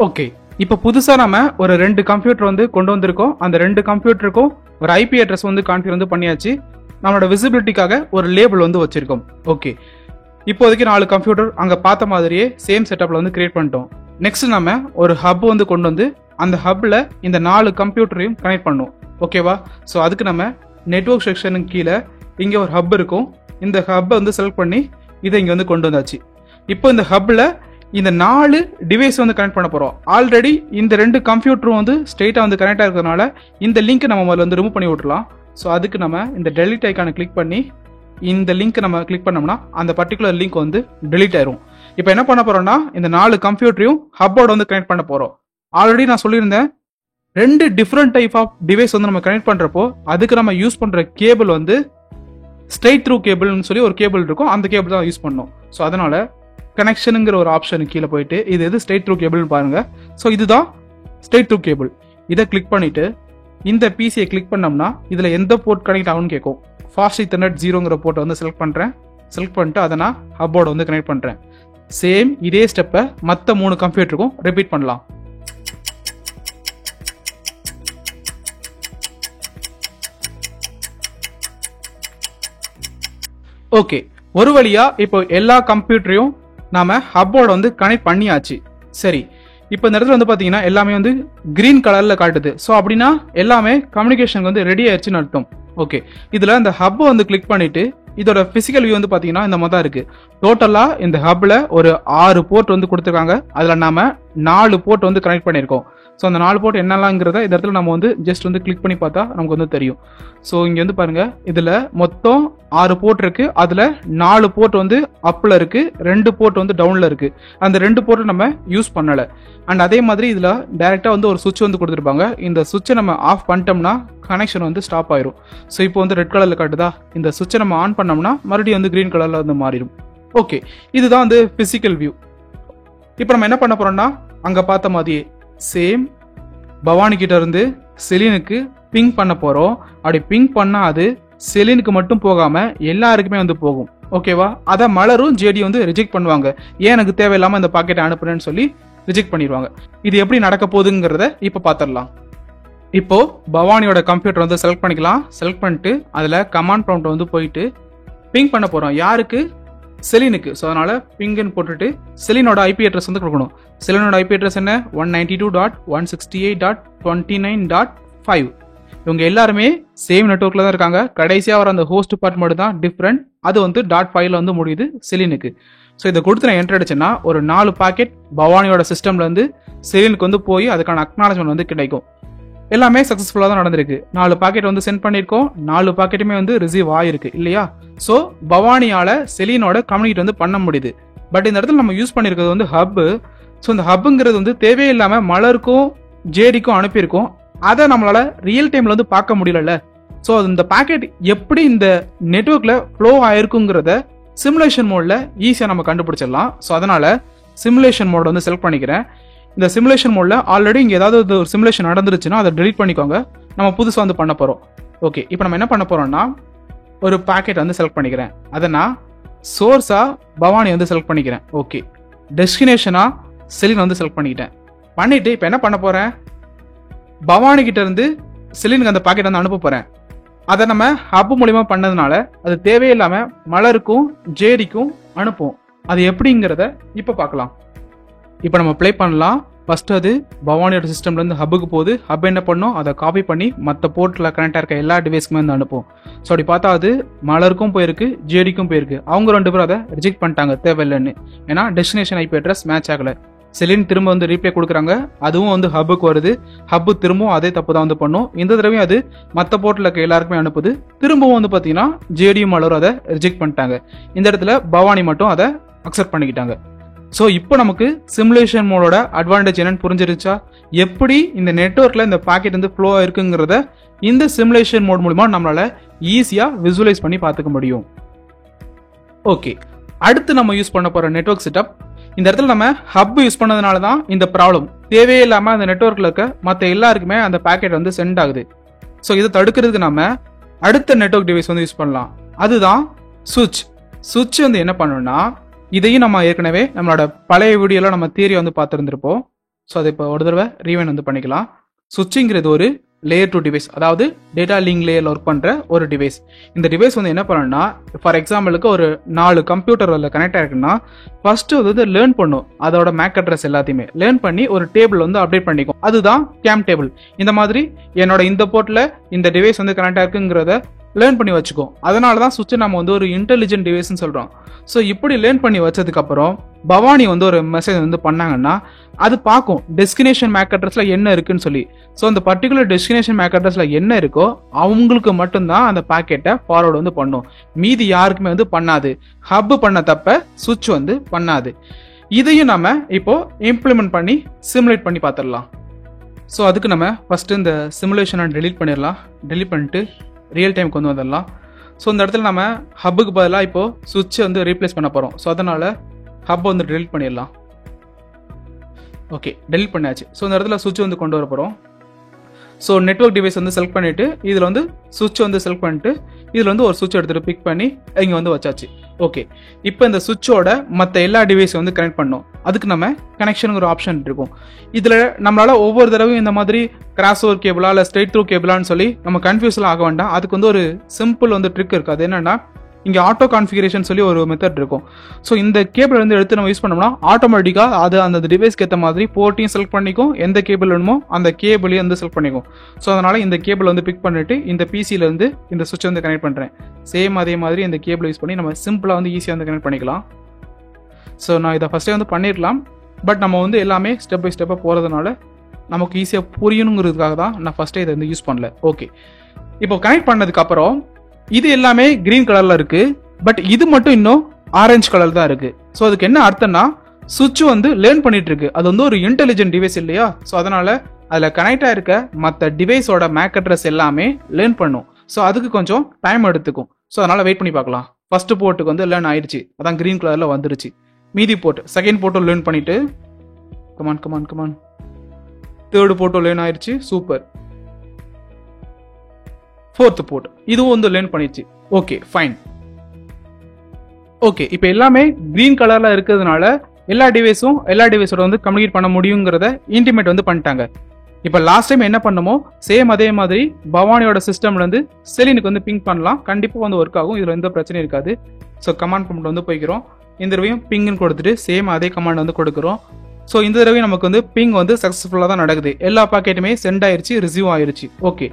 ஓகே, இப்போ புதுசாக நம்ம ஒரு 2 கம்ப்யூட்டர் வந்து கொண்டு வந்திருக்கோம். அந்த 2 கம்ப்யூட்டருக்கும் ஒரு ஐபி அட்ரஸ் வந்து கான்ஃபிகர் வந்து பண்ணியாச்சு. நம்மளோட விசிபிலிட்டிக்காக ஒரு லேபிள் வந்து வச்சிருக்கோம். ஓகே, இப்போதைக்கு 4 கம்ப்யூட்டர் அங்கே பார்த்த மாதிரியே சேம் செட்டப்ல வந்து கிரியேட் பண்ணிட்டோம். நெக்ஸ்ட் நம்ம ஒரு ஹப் வந்து கொண்டு வந்து அந்த ஹப்ல இந்த 4 கம்ப்யூட்டரையும் கனெக்ட் பண்ணும். ஓகேவா, ஸோ அதுக்கு நம்ம நெட்வொர்க் செக்ஷனுக்கு கீழே இங்கே ஒரு ஹப் இருக்கும். இந்த ஹப்பை வந்து செலக்ட் பண்ணி இதை இங்கே வந்து கொண்டு வந்தாச்சு. இப்போ இந்த ஹப்ல இந்த 4 டிவைஸ் வந்து கனெக்ட் பண்ண போகிறோம். ஆல்ரெடி இந்த 2 கம்ப்யூட்டரும் வந்து ஸ்ட்ரெயிட்டாக வந்து கனெக்ட் ஆகிறதுனால இந்த லிங்க் நம்ம முதல்ல வந்து ரிமூவ் பண்ணி விட்டுலாம். ஸோ அதுக்கு நம்ம இந்த டெலிட் ஐக்கானை கிளிக் பண்ணி இந்த லிங்க் நம்ம கிளிக் பண்ணோம்னா அந்த பர்டிகுலர் லிங்க் வந்து டெலிட் ஆயிரும். இப்போ என்ன பண்ண போறோம்னா இந்த 4 கம்ப்யூட்டரையும் ஹப்போட வந்து கனெக்ட் பண்ண போறோம். ஆல்ரெடி நான் சொல்லியிருந்தேன் 2 டிஃப்ரெண்ட் டைப் ஆஃப் டிவைஸ் வந்து நம்ம கனெக்ட் பண்றப்போ அதுக்கு நம்ம யூஸ் பண்ற கேபிள் வந்து ஸ்ட்ரெயிட் த்ரூ கேபிள்னு சொல்லி ஒரு கேபிள் இருக்கும். அந்த கேபிள் தான் யூஸ் பண்ணணும். ஸோ அதனால கனெக்ஷனுங்கிற ஒரு ஆப்ஷன் கீழே போயிட்டு இது எது ஸ்ட்ரெயிட் த்ரூ கேபிள்னு பாருங்க. ஸோ இதுதான் ஸ்ட்ரெயிட் த்ரூ கேபிள். இதை கிளிக் பண்ணிட்டு இந்த பிசியை கிளிக் பண்ணோம்னா இதுல எந்த போர்ட் கனெக்ட் ஆகும்னு கேட்கும். ஃபாஸ்ட் ஈத்தர்நெட் 0ங்கிற போர்ட்டை வந்து செலக்ட் பண்றேன். செலக்ட் பண்ணிட்டு அதை நான் ஹப்போட வந்து கனெக்ட் பண்றேன். சேம் இதே ஸ்டெப்பை மற்ற 3 கம்ப்யூட்டருக்கும் ரிப்பீட் பண்ணலாம். ஓகே, ஒரு வழியா இப்போ எல்லா கம்ப்யூட்டரையும் நாம ஹப்போட வந்து கனெக்ட் பண்ணியாச்சு. சரி, இப்போ இந்த இடத்துல வந்து பாத்தீங்கன்னா எல்லாமே வந்து கிரீன் கலர்ல காட்டுது. ஸோ அப்படின்னா எல்லாமே கம்யூனிகேஷன் வந்து ரெடி ஆயிடுச்சுன்னு அர்த்தம். ஓகே, இதுல இந்த ஹப்பை வந்து கிளிக் பண்ணிட்டு இதோட பிசிக்கல் வியூ வந்து பாத்தீங்கன்னா இந்த மாதிரி தான் இருக்கு. டோட்டலா இந்த ஹப்ல ஒரு 6 போர்ட் வந்து கொடுத்துருக்காங்க. அதுல நாம 4 போர்ட் வந்து கனெக்ட் பண்ணியிருக்கோம். ஸோ அந்த 4 போர்ட் என்னெல்லாம்ங்கிறத இந்த இடத்துல நம்ம வந்து ஜஸ்ட் வந்து கிளிக் பண்ணி பார்த்தா நமக்கு வந்து தெரியும். ஸோ இங்க வந்து பாருங்க, இதுல மொத்தம் 6 போர்ட் இருக்கு. அதுல 4 போர்ட் வந்து அப்ல இருக்கு, 2 போர்ட் வந்து டவுன்ல இருக்கு. அந்த 2 போர்ட் நம்ம யூஸ் பண்ணல. அண்ட் அதே மாதிரி இதுல டைரக்டா வந்து ஒரு சுவிட்ச் வந்து கொடுத்துருப்பாங்க. இந்த சுவிட்சை நம்ம ஆஃப் பண்ணிட்டோம்னா கனெக்ஷன் வந்து ஸ்டாப் ஆயிரும். ஸோ இப்போ வந்து ரெட் கலர்ல காட்டுதா, இந்த சுவிட்சை நம்ம ஆன் பண்ணோம்னா மறுபடியும் வந்து கிரீன் கலர்ல வந்து மாறிடும். ஓகே, இதுதான் வந்து பிசிக்கல் வியூ. இப்போ நம்ம என்ன பண்ண போறோம்னா, அங்க பார்த்த மாதிரியே சேம் பவானி கிட்ட இருந்து செலினுக்கு பிங்க் பண்ண போறோம். அப்படி பிங்க் பண்ணா அது செலினுக்கு மட்டும் போகாம எல்லாருக்குமே வந்து போகும். ஓகேவா? அத மலரும் ஜேடி வந்து ரிஜெக்ட் பண்ணுவாங்க. ஏன் எனக்கு தேவையில்லாம இந்த பாக்கெட் அனுப்புறேன்னு சொல்லி ரிஜெக்ட் பண்ணிடுவாங்க. இது எப்படி நடக்க போகுதுங்கிறத இப்ப பாத்திரலாம். இப்போ பவானியோட கம்ப்யூட்டர் வந்து செலக்ட் பண்ணிக்கலாம். செலக்ட் பண்ணிட்டு அதுல கமாண்ட் ப்ராம்ப்ட் வந்து போயிட்டு பிங்க் பண்ண போறோம். யாருக்கு? செலினுக்கு. ஸோ அதனால பிங்க்னு போட்டுட்டு செலினோட ஐபி அட்ரஸ் வந்து கொடுக்கணும். செலினோட ஐபி அட்ரஸ் என்ன? 192.168.29.5. இவங்க எல்லாருமே சேம் நெட்வொர்க்ல தான் இருக்காங்க. கடைசியா வர அந்த ஹோஸ்ட் பார்ட் மட்டும் தான் டிஃப்ரெண்ட். அது வந்து .5ல வந்து முடியுது செலினுக்கு. ஸோ இதை கொடுத்து நான் என்டர் அடிச்சேன்னா ஒரு 4 பாக்கெட் பவானியோட சிஸ்டம்ல இருந்து செலினுக்கு வந்து போய் அதுக்கான அக்னாலஜ்மெண்ட் வந்து கிடைக்கும். எல்லாமே சக்சஸ்ஃபுல்லா தான் நடந்திருக்கு. 4 பாக்கெட் வந்து சென்ட் பண்ணிருக்கோம். 4 பாக்கெட்டுமே வந்து ரிசீவ் ஆயிருக்கு இல்லையா? சோ பவானியால செலினோட கம்யூனிகேட் வந்து பண்ண முடியுது. பட் இந்த இடத்துல நம்ம யூஸ் பண்ணிருக்கிறது வந்து ஹப். ஸோ இந்த ஹப்புங்கிறது வந்து தேவையில்லாம மலருக்கும் ஜேடிக்கும் அனுப்பியிருக்கோம். அதை நம்மளால ரியல் டைம்ல வந்து பார்க்க முடியல. ஸோ இந்த பாக்கெட் எப்படி இந்த நெட்வொர்க்ல ஃப்ளோ ஆயிருக்குங்கிறத சிமுலேஷன் மோட்ல ஈஸியா நம்ம கண்டுபிடிச்சிடலாம். ஸோ அதனால சிமுலேஷன் மோட் வந்து செலக்ட் பண்ணிக்கிறேன். இந்த சிமுலேஷன் மோட்ல ஆல்ரெடி இங்க ஏதாவது ஒரு சிமுலேஷன் நடந்துருச்சுன்னா அதை டெலீட் பண்ணிக்கோங்க. நம்ம புதுசா வந்து பண்ண போறோம். ஓகே, இப்போ நம்ம என்ன பண்ண போறோம்னா ஒரு பாக்கெட் வந்து செலக்ட் பண்ணிக்கிறேன். அதை நான் சோர்ஸா பவானி வந்து செலக்ட் பண்ணிக்கிறேன். ஓகே, டெஸ்டினேஷனா செலின் வந்து செலக்ட் பண்ணிக்கிட்டேன். பண்ணிட்டு இப்போ என்ன பண்ண போறேன், பவானி கிட்ட இருந்து செலினுக்கு அந்த பாக்கெட் வந்து அனுப்ப போறேன். அதை நம்ம ஹப் மூலியமா பண்ணதுனால அது தேவையில்லாம மலருக்கும் ஜேடிக்கும் அனுப்பும். அது எப்படிங்கிறத இப்போ பார்க்கலாம். இப்போ நம்ம ப்ளே பண்ணலாம். ஃபர்ஸ்ட் அது பவானியோட சிஸ்டம்ல இருந்து ஹப்புக்கு போகுது. ஹப் என்ன பண்ணும், அதை காப்பி பண்ணி மற்ற போர்ட்ல கனெக்ட் இருக்க எல்லா டிவைஸ்க்குமே வந்து அனுப்பும். ஸோ அப்படி பார்த்தா அது மலருக்கும் போயிருக்கு, ஜேடிக்கும் போயிருக்கு. அவங்க 2 பேரும் அதை ரிஜெக்ட் பண்ணிட்டாங்க தேவையில்லைன்னு. ஏன்னா டெஸ்டினேஷன் ஐபி அட்ரஸ் மேட்ச் ஆகல. செலின் திரும்ப வந்து ரீப்ளே கொடுக்குறாங்க. அதுவும் வந்து ஹப்புக்கு வருது. ஹப்பு திரும்பவும் அதே தப்பு தான் வந்து பண்ணும். இந்த தடவையும் அது மற்ற போர்ட்ல இருக்க எல்லாருக்குமே அனுப்புது. திரும்பவும் வந்து பார்த்தீங்கன்னா ஜேடியும் மலரும் அதை ரிஜெக்ட் பண்ணிட்டாங்க. இந்த இடத்துல பவானி மட்டும் அதை அக்செப்ட் பண்ணிக்கிட்டாங்க. ஸோ இப்போ நமக்கு சிமுலேஷன் மோடோட அட்வான்டேஜ் என்னன்னு புரிஞ்சிருச்சா? எப்படி இந்த நெட்வொர்க்ல இந்த பாக்கெட் வந்து ஃப்ளோ ஆயிருக்குங்கிறத இந்த சிமுலேஷன் மோட் மூலமா நம்மளால ஈஸியா விசுவலைஸ் பண்ணி பார்த்துக்க முடியும். ஓகே, அடுத்து நம்ம யூஸ் பண்ண போற நெட்வொர்க் செட்டப். இந்த இடத்துல நம்ம ஹப் யூஸ் பண்ணதுனால தான் இந்த ப்ராப்ளம். தேவையில்லாம அந்த நெட்வொர்க்ல இருக்க மற்ற எல்லாருக்குமே அந்த பாக்கெட் வந்து சென்ட் ஆகுது. ஸோ இதை தடுக்கிறதுக்கு நம்ம அடுத்த நெட்வொர்க் டிவைஸ் வந்து யூஸ் பண்ணலாம். அதுதான் சுவிட்ச். சுவிட்ச் வந்து என்ன பண்ணணும்னா, இதையும் நம்ம ஏற்கனவே நம்மளோட பழைய வீடியோல நம்ம தியரி வந்து பார்த்துருந்துருப்போம். ஸோ அதை இப்போ ஒரு தடவை ரீவைண்ட் வந்து பண்ணிக்கலாம். சுவிட்சுங்கிறது ஒரு லேயர் 2 டிவைஸ், அதாவது டேட்டா லிங்க் லேயர்ல ஒர்க் பண்ற ஒரு டிவைஸ். இந்த டிவைஸ் வந்து என்ன பண்ணணும்னா, ஃபார் எக்ஸாம்பிளுக்கு ஒரு 4 கம்ப்யூட்டர் அதில் கனெக்ட் ஆயிருக்குன்னா ஃபர்ஸ்ட் வந்து லேர்ன் பண்ணும். அதோட மேக் அட்ரஸ் எல்லாத்தையுமே லேர்ன் பண்ணி ஒரு டேபிள் வந்து அப்டேட் பண்ணிக்கும். அதுதான் கேம் டேபிள். இந்த மாதிரி என்னோட இந்த போர்ட்ல இந்த டிவைஸ் வந்து கனெக்ட் ஆயிருக்குங்கிறத லேர்ன் பண்ணி வச்சுக்கோ. அதனால தான் சுவிட்சை நம்ம வந்து ஒரு இன்டெலிஜென்ட் டிவைஸ்னு சொல்றோம். ஸோ இப்படி லேர்ன் பண்ணி வச்சதுக்கு அப்புறம் பவானி வந்து ஒரு மெசேஜ் வந்து பண்ணாங்கன்னா அது பார்க்கும் டெஸ்டினேஷன் மேக் அட்ரஸ்ல என்ன இருக்குன்னு சொல்லி. ஸோ அந்த பர்டிகுலர் டெஸ்டினேஷன் மேக் அட்ரஸ்ல என்ன இருக்கோ அவங்களுக்கு மட்டும்தான் அந்த பாக்கெட்டை ஃபார்வர்டு வந்து பண்ணும். மீதி யாருக்குமே வந்து பண்ணாது. ஹப் பண்ண தப்ப சுவிட்ச் வந்து பண்ணாது. இதையும் நம்ம இப்போ இம்ப்ளிமெண்ட் பண்ணி சிமுலேட் பண்ணி பார்த்துடலாம். ஸோ அதுக்கு நம்ம ஃபர்ஸ்ட் இந்த சிமுலேஷனை டெலீட் பண்ணிடலாம். டெலீட் பண்ணிட்டு ரியல் டைமுக்கு வந்து வந்துடலாம். ஸோ இந்த இடத்துல நம்ம ஹப்புக்கு பதிலாக இப்போ சுவிட்சை வந்து ரீப்ளேஸ் பண்ண போகிறோம். ஸோ அதனால ஹப் வந்து டெலீட் பண்ணிடலாம். ஓகே, டெலீட் பண்ணியாச்சு. ஸோ இந்த இடத்துல சுவிட்ச் வந்து கொண்டு வர போகிறோம். ஸோ நெட்வொர்க் டிவைஸ் வந்து செலக்ட் பண்ணிட்டு இதில் வந்து சுவிட்ச் வந்து செலக்ட் பண்ணிட்டு இதில் வந்து ஒரு சுவிட்ச் எடுத்துகிட்டு பிக் பண்ணி இங்கே வந்து வச்சாச்சு. ஓகே, இப்போ இந்த சுவிட்சோட மற்ற எல்லா டிவைஸையும் வந்து கனெக்ட் பண்ணோம். அதுக்கு நம்ம கனெக்ஷனுங்கிற ஆப்ஷன் இருக்கும். இதில் நம்மளால ஒவ்வொரு தடவையும் இந்த மாதிரி கிராஸ் ஓவர் கேபிளா இல்லை ஸ்ட்ரெயிட் த்ரூ கேபிளான்னு சொல்லி நம்ம கன்ஃபியூஸ்லாம் ஆக வேண்டாம். அதுக்கு வந்து ஒரு சிம்பிள் வந்து ட்ரிக் இருக்குது. அது என்னன்னா, இங்கே ஆட்டோ கான்ஃபிகரேஷன் சொல்லி ஒரு மெத்தட் இருக்கும். ஸோ இந்த கேபிள் வந்து எடுத்து நம்ம யூஸ் பண்ணோம்னா ஆட்டோமேட்டிக்காக அது அந்த டிவைஸ்க்கு ஏற்ற மாதிரி போர்ட்டையும் செலக்ட் பண்ணிக்கும், எந்த கேபிள் வேணுமோ அந்த கேபிளையும் வந்து செலக்ட் பண்ணிக்கும். ஸோ அதனால் இந்த கேபிள் வந்து பிக் பண்ணிட்டு இந்த பிசியிலேருந்து இந்த சுவிட்ச் வந்து கனெக்ட் பண்ணுறேன். சேம் அதே மாதிரி இந்த கேபிள் யூஸ் பண்ணி நம்ம சிம்பிளாக வந்து ஈஸியாக வந்து கனெக்ட் பண்ணிக்கலாம். ஸோ நான் இதை ஃபஸ்ட்டே வந்து பண்ணிடலாம், பட் நம்ம வந்து எல்லாமே ஸ்டெப் பை ஸ்டெப்பாக போகிறதுனால நமக்கு ஈஸியாக புரியணுங்கிறதுக்காக தான் நான் ஃபஸ்ட்டே இதை வந்து யூஸ் பண்ணல. ஓகே, இப்போ கனெக்ட் பண்ணதுக்கப்புறம் இது எல்லாமே கிரீன் கலரில் இருக்குது, பட் இது மட்டும் இன்னும் ஆரஞ்சு கலர் தான் இருக்குது. ஸோ அதுக்கு என்ன அர்த்தம்னா சுவிட்ச் வந்து லேர்ன் பண்ணிட்டு இருக்கு. அது வந்து ஒரு இன்டெலிஜென்ட் டிவைஸ் இல்லையா? ஸோ அதனால் அதில் கனெக்ட் ஆகிருக்க மற்ற டிவைஸோட மேக் அட்ரஸ் எல்லாமே லேர்ன் பண்ணும். ஸோ அதுக்கு கொஞ்சம் டைம் எடுத்துக்கும். ஸோ அதனால் வெயிட் பண்ணி பார்க்கலாம். ஃபர்ஸ்ட் போர்ட்டுக்கு வந்து லேர்ன் ஆயிடுச்சு, அதான் கிரீன் கலரில் வந்துருச்சு. மீதி போர்ட் செகண்ட் போர்ட்டும் லேர்ன் பண்ணிட்டு கமான் தேர்டு போர்ட்டும் லேர்ன் ஆயிடுச்சு. சூப்பர். ஃபோர்த் போர்ட் இதுவும் வந்து லேர்ன் பண்ணிடுச்சு. Okay fine. ஓகே, இப்போ எல்லாமே கிரீன் கலர்ல இருக்கிறதுனால எல்லா டிவைஸோட வந்து கம்யூனிகேட் பண்ண முடியுங்கிறத இன்டிமேட் வந்து பண்ணிட்டாங்க. இப்போ லாஸ்ட் டைம் என்ன பண்ணமோ சேம் அதே மாதிரி பவானியோட சிஸ்டம்ல இருந்து செலினுக்கு வந்து பிங் பண்ணலாம். கண்டிப்பாக வந்து ஒர்க் ஆகும், இதுல எந்த பிரச்சனையும் இருக்காது. ஸோ கமாண்ட் ப்ராம்ப்ட் வந்து போய்க்கிறோம். இந்த தடவையும் பிங்னு கொடுத்துட்டு சேம் அதே கமாண்ட் வந்து கொடுக்குறோம். ஸோ இந்த தடவையும் நமக்கு வந்து பிங் வந்து சக்ஸஸ்ஃபுல்லாக தான் நடக்குது. எல்லா பாக்கெட்டுமே சென்ட் ஆயிடுச்சு, ரிசீவ் ஆயிடுச்சு. ஓகே,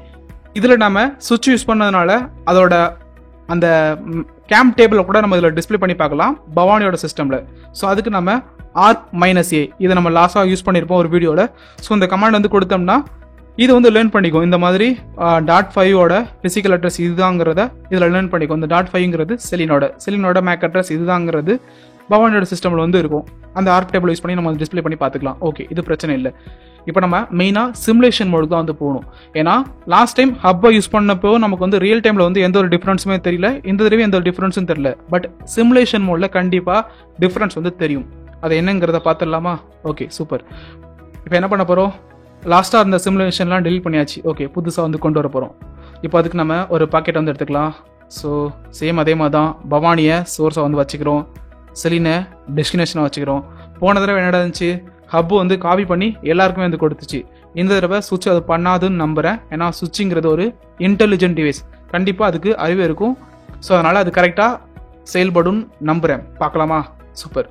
இதில் நம்ம சுவிட்ச் யூஸ் பண்ணதுனால அதோட அந்த கேம்ப் டேபிளை கூட நம்ம இதில் டிஸ்பிளே பண்ணி பார்க்கலாம் பவானியோட சிஸ்டமில். ஸோ அதுக்கு நம்ம ARC-A இதை நம்ம லாஸ்ட்டாக யூஸ் பண்ணியிருப்போம் ஒரு வீடியோவில். ஸோ இந்த கமாண்ட் வந்து கொடுத்தோம்னா இது வந்து லேர்ன் பண்ணிக்கும். இந்த மாதிரி .5ஓட ஃபிசிக்கல் அட்ரஸ் இதுதாங்கிறத இதில் லேர்ன் பண்ணிக்கும். இந்த .5ங்கிறது செலினோட மேக் அட்ரஸ் இதுதாங்கிறது பவானியோட சிஸ்டமில் வந்து இருக்கும். அந்த ஆர்க் டேபிள் யூஸ் பண்ணி நம்ம டிஸ்பிளே பண்ணி பார்த்துக்கலாம். ஓகே, இது பிரச்சனை இல்லை. இப்போ நம்ம மெயினாக சிமுலேஷன் மோடுக்கு தான் வந்து போகணும். ஏன்னா லாஸ்ட் டைம் ஹப்பை யூஸ் பண்ணப்போ நமக்கு வந்து ரியல் டைமில் வந்து எந்த ஒரு டிஃப்ரென்ஸுமே தெரியல, இந்த தடவை எந்த ஒரு டிஃப்ரென்ஸும் தெரியல. பட் சிமுலேஷன் மோடில் கண்டிப்பாக டிஃப்ரென்ஸ் வந்து தெரியும். அது என்னங்கிறத பார்த்துடலாமா? Okay super. இப்போ என்ன பண்ண போகிறோம்? லாஸ்ட்டாக இருந்த சிமுலேஷன்லாம் டெலிட் பண்ணியாச்சு. ஓகே, புதுசாக வந்து கொண்டு வர போகிறோம். இப்போ அதுக்கு நம்ம ஒரு பாக்கெட் வந்து எடுத்துக்கலாம். ஸோ சேம் அதே மாதிரி தான் பவானியை சோர்ஸை வந்து வச்சுக்கிறோம், செலினை டெஸ்டினேஷனை வச்சுக்கிறோம். போன தடவை என்ன இருந்துச்சு, ஹப்பு வந்து காப்பி பண்ணி எல்லாருக்குமே வந்து கொடுத்துச்சு. இந்த தடவை சுவிட்ச் அது பண்ணாதுன்னு நம்புகிறேன். ஏன்னா சுவிட்சுங்கிறது ஒரு இன்டெலிஜென்ட் டிவைஸ், கண்டிப்பாக அதுக்கு அறிவு இருக்கும். ஸோ அதனால் அது கரெக்டாக செயல்படும் நம்புகிறேன். பார்க்கலாமா? சூப்பர்,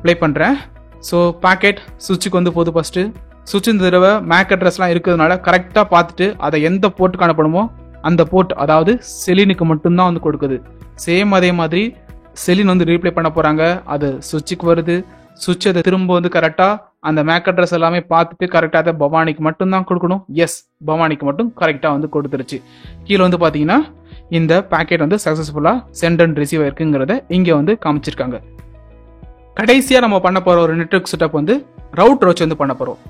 ப்ளே பண்ணுறேன். ஸோ பாக்கெட் சுவிட்சுக்கு வந்து போது. ஃபஸ்ட்டு சுவிட்ச் இந்த தடவை மேக் அட்ரஸ்லாம் இருக்கிறதுனால கரெக்டாக பார்த்துட்டு அதை எந்த போர்ட்டுக்கு அனுப்பணுமோ அந்த போர்ட், அதாவது செலினுக்கு மட்டும்தான் வந்து கொடுக்குது. சேம் அதே மாதிரி செலின் வந்து ரீப்ளே பண்ண போகிறாங்க. அது சுவிட்சுக்கு வருது. சுவிட்ச் அதை திரும்ப வந்து கரெக்டாக அந்த மேக் அட்ரஸ் எல்லாமே பார்த்துட்டு கரெக்டாக அதை பவானிக்கு மட்டும்தான் கொடுக்கணும். எஸ், பவானிக்கு மட்டும் கரெக்டாக வந்து கொடுத்துருச்சு. கீழே வந்து பார்த்தீங்கன்னா இந்த பேக்கெட் வந்து சக்ஸஸ்ஃபுல்லாக சென்ட் அண்ட் ரிசீவ் ஆயிருக்குங்கிறத இங்கே வந்து காமிச்சிருக்காங்க. கடைசியாக நம்ம பண்ண போகிற ஒரு நெட்வொர்க் செட்டப் வந்து ரவுட்டர் வச்சு வந்து பண்ண போகிறோம்.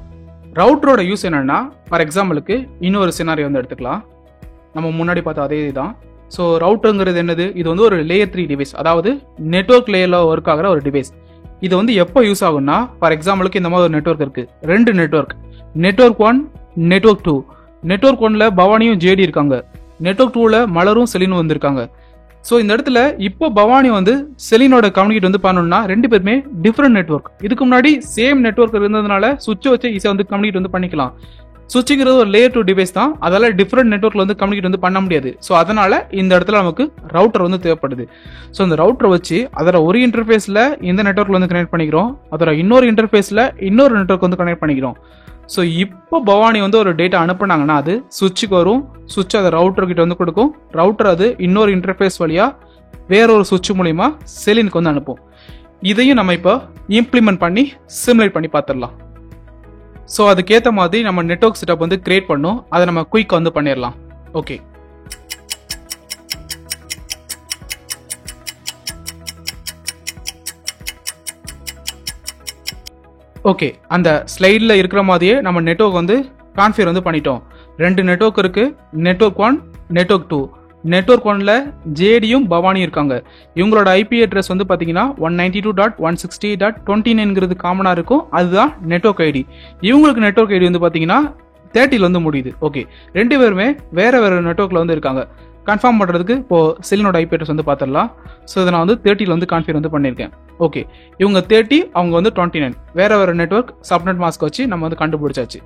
ரவுட்டரோட யூஸ் என்னன்னா, ஃபார் எக்ஸாம்பிளுக்கு இன்னொரு சினாரியோ வந்து எடுத்துக்கலாம். நம்ம முன்னாடி பார்த்த அதே தான். ஸோ ரவுட்டருங்கிறது என்னது? இது வந்து ஒரு லேயர் 3 டிவைஸ், அதாவது நெட்வொர்க் லேயரில் ஒர்க் ஆகிற ஒரு டிவைஸ். இது வந்து எப்போ யூஸ் ஆகும்னா, ஃபார் எக்ஸாம்பிளுக்கு இந்த மாதிரி ஒரு நெட்வொர்க் இருக்குது, 2 நெட்வொர்க் 1, நெட்வொர்க் 2. நெட்வொர்க் 1ல பவானியும் ஜேடி இருக்காங்க, நெட்வொர்க் 2ல மலரும் செலினும் வந்திருக்காங்க. ஸோ இந்த இடத்துல இப்போ பவானி வந்து செலினோட கம்யூனிகேட் வந்து பண்ணணும்னா 2 பேருமே டிஃப்ரெண்ட் நெட்வொர்க். இதுக்கு முன்னாடி சேம் நெட்வொர்க் இருந்ததுனால சுவிட்சை வச்சு ஈஸியாக வந்து கம்யூனிகேட் வந்து பண்ணிக்கலாம். சுவிட்சுங்கிறது ஒரு லேயர் 2 டிவைஸ் தான், அதால டிஃப்ரெண்ட் நெட்வொர்க்ல வந்து கம்யூனிகேட் வந்து பண்ண முடியாது. ஸோ அதனால இந்த இடத்துல நமக்கு ரவுட்டர் வந்து தேவைப்படுது. ஸோ இந்த ரவுட்டரை வச்சு அதோட ஒரு இன்டர்ஃபேஸில் இந்த நெட்வொர்க்ல வந்து கனெக்ட் பண்ணிக்கிறோம், அதோட இன்னொரு இன்டர்ஃபேஸில் இன்னொரு நெட்வொர்க் வந்து கனெக்ட் பண்ணிக்கிறோம். ஸோ இப்போ பவானி வந்து ஒரு டேட்டா அனுப்புனாங்கன்னா அது சுவிட்சுக்கு வரும், சுவிட்ச் அதை ரவுட்டர் கிட்ட வந்து கொடுக்கும், ரவுட்டர் அது இன்னொரு இன்டர்ஃபேஸ் வழியா வேற ஒரு சுவிட்ச் மூலியமா செலினுக்கு வந்து அனுப்பும். இதையும் நம்ம இப்போ இம்ப்ளிமெண்ட் பண்ணி சிமுலேட் பண்ணி பார்த்துடலாம். ஸோ அதுக்கேற்ற மாதிரி நம்ம நெட்வொர்க் செட்டப் வந்து கிரியேட் பண்ணோம், அதை நம்ம குயிக்காக வந்து பண்ணிடலாம். ஓகே, ஓகே அந்த ஸ்லைடில் இருக்கிற மாதிரியே நம்ம நெட்வொர்க் வந்து கான்ஃபிகர் வந்து பண்ணிட்டோம். 2 நெட்வொர்க் இருக்கு, நெட்வொர்க் 1, நெட்வொர்க் 2. நெட்வொர்க் 1ல ஜேடியும் பவானியும் இருக்காங்க. இவங்களோட ஐபி அட்ரஸ் வந்து பார்த்தீங்கன்னா 192.160.29ங்கிறது காமனாக இருக்கும், அதுதான் நெட்வொர்க் ஐடி. இவங்களுக்கு நெட்வொர்க் ஐடி வந்து பார்த்தீங்கன்னா 30ல் வந்து முடியுது. ஓகே, 2 பேருமே வேற வேற நெட்வொர்க்கில் வந்து இருக்காங்க. கன்ஃபார்ம் பண்ணுறதுக்கு இப்போ செலினோட ஐபி அட்ரஸ் வந்து பார்த்துடலாம். ஸோ இதை நான் வந்து 30ல் வந்து கான்ஃபிகர் வந்து பண்ணியிருக்கேன். ஓகே, இவங்க 30, அவங்க வந்து 29. வேற வேற நெட்வொர்க் சப்நெட் மாஸ்க் வச்சு நம்ம வந்து கண்டுபிடிச்சாச்சு.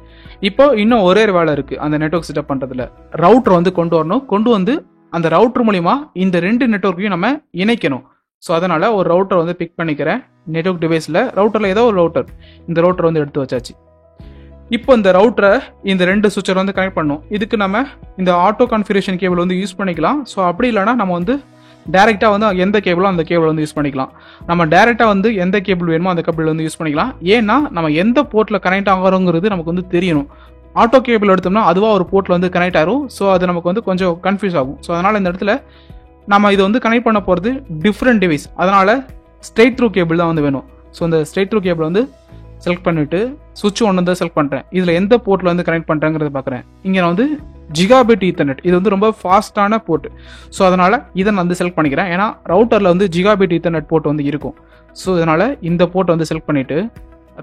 இப்போ இன்னும் ஒரே வேலை இருக்கு அந்த நெட்வொர்க் செட்டப் பண்ணுறதுல. ரவுட்டர் வந்து கொண்டு வரணும், கொண்டு வந்து அந்த ரவுட்டர் மூலிமா இந்த 2 நெட்வொர்க்கையும் நம்ம இணைக்கணும். ஸோ அதனால் ஒரு ரவுட்டர் வந்து பிக் பண்ணிக்கிறேன். நெட்வொர்க் டிவைஸில் ரவுட்டரில் ஏதோ ஒரு ரவுட்டர், இந்த ரவுட்டர் வந்து எடுத்து வச்சாச்சு. இப்போ இந்த ரவுட்டரை இந்த 2 சுவிட்சர் வந்து கனெக்ட் பண்ணணும். இதுக்கு நம்ம இந்த ஆட்டோ கான்ஃபிகரேஷன் கேபிள் வந்து யூஸ் பண்ணிக்கலாம். ஸோ அப்படி இல்லைனா நம்ம வந்து டேரெக்டாக வந்து எந்த கேபிளோ அந்த கேபிள் வந்து யூஸ் பண்ணிக்கலாம். நம்ம டேரெக்டாக வந்து எந்த கேபிள் வேணுமோ அந்த கேபிள் வந்து யூஸ் பண்ணிக்கலாம். ஏன்னா நம்ம எந்த போர்ட்டில் கனெக்ட் ஆகிறோங்கிறது நமக்கு வந்து தெரியணும். ஆட்டோ கேபிள் எடுத்தோம்னா அதுவாக ஒரு போர்ட்டில் வந்து கனெக்ட் ஆகும். ஸோ அது நமக்கு வந்து கொஞ்சம் கன்ஃபியூஸ் ஆகும். ஸோ அதனால் இந்த இடத்துல நம்ம இதை வந்து கனெக்ட் பண்ண போகிறது டிஃப்ரெண்ட் டிவைஸ். அதனால் ஸ்ட்ரெயிட் த்ரூ கேபிள் தான் வந்து வேணும். ஸோ இந்த ஸ்ட்ரெயிட் த்ரூ கேபிள் வந்து செலக்ட் பண்ணிவிட்டு சுவிட்ச் ஒன்று வந்து செலக்ட் பண்ணுறேன். இதில் எந்த போர்ட்டில் வந்து கனெக்ட் பண்ணுறேங்கிறத பார்க்குறேன். இங்கே நான் வந்து ஜிகாபிட் ஈத்தர்நெட், இது வந்து ரொம்ப ஃபாஸ்ட்டான போர்ட். ஸோ அதனால் இதை நான் வந்து செலக்ட் பண்ணிக்கிறேன். ஏன்னா ரவுட்டரில் வந்து ஜிகாபிட் ஈத்தர்நெட் போர்ட் வந்து இருக்கும். ஸோ இதனால் இந்த போர்ட்டை வந்து செலக்ட் பண்ணிவிட்டு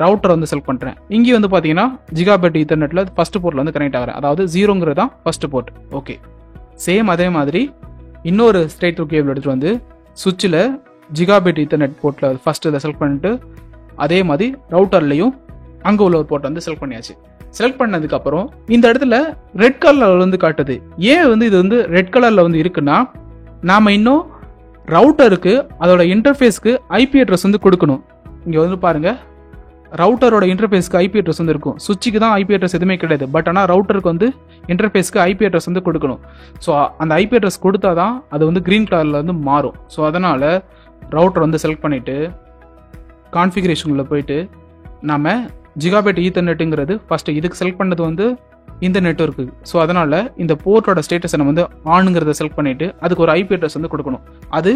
ரவுட்டர் வந்து செலக்ட் பண்ணுறேன். இங்கே வந்து பார்த்தீங்கன்னா ஜிகாபிட் ஈத்தர்நெட்டில் ஃபஸ்ட்டு போர்ட்டில் வந்து கனெக்ட் ஆகிறேன். அதாவது 0ங்கிறது தான் ஃபஸ்ட்டு போர்ட். ஓகே, சேம் அதே மாதிரி இன்னொரு ஸ்ட்ரெயிட் த்ரூ கேபிள் எடுத்துகிட்டு வந்து சுவிட்சில் ஜிகாபிட் ஈத்தர்நெட் போர்ட்டில் ஃபஸ்ட்டு இதை செலக்ட் பண்ணிட்டு அதே மாதிரி ரவுட்டர்லையும் அங்கே உள்ள ஒரு போர்ட்டை வந்து செலக்ட் பண்ணியாச்சு. செலக்ட் பண்ணதுக்கப்புறம் இந்த இடத்துல ரெட் கலரில் வந்து காட்டுது. ஏன் வந்து இது வந்து ரெட் கலரில் வந்து இருக்குன்னா, நாம் இன்னும் ரவுட்டருக்கு அதோட இன்டர்ஃபேஸ்க்கு ஐபி அட்ரஸ் வந்து கொடுக்கணும். இங்கே வந்து பாருங்கள், ரவுட்டரோட இன்டர்ஃபேஸ்க்கு ஐபி அட்ரஸ் வந்து இருக்கும். சுவிட்சுக்கு தான் ஐபி அட்ரஸ் எதுவுமே கிடையாது. பட் ஆனால் ரவுட்டருக்கு வந்து இன்டர்ஃபேஸ்க்கு ஐபி அட்ரஸ் வந்து கொடுக்கணும். ஸோ அந்த ஐபி அட்ரஸ் கொடுத்தா தான் அது வந்து க்ரீன் கலரில் வந்து மாறும். ஸோ அதனால் ரவுட்டர் வந்து செலக்ட் பண்ணிவிட்டு கான்ஃபிகரேஷனில் போயிட்டு நம்ம ஜிகாபிட் ஈத்தர்நெட்டுங்கிறது ஃபஸ்ட்டு இதுக்கு செலக்ட் பண்ணது வந்து இந்த நெட்வொர்க்கு. ஸோ அதனால் இந்த போர்ட்டோட ஸ்டேட்டஸை நம்ம வந்து ஆனுங்கிறத செலக்ட் பண்ணிவிட்டு அதுக்கு ஒரு ஐபி அட்ரஸ் வந்து கொடுக்கணும். அது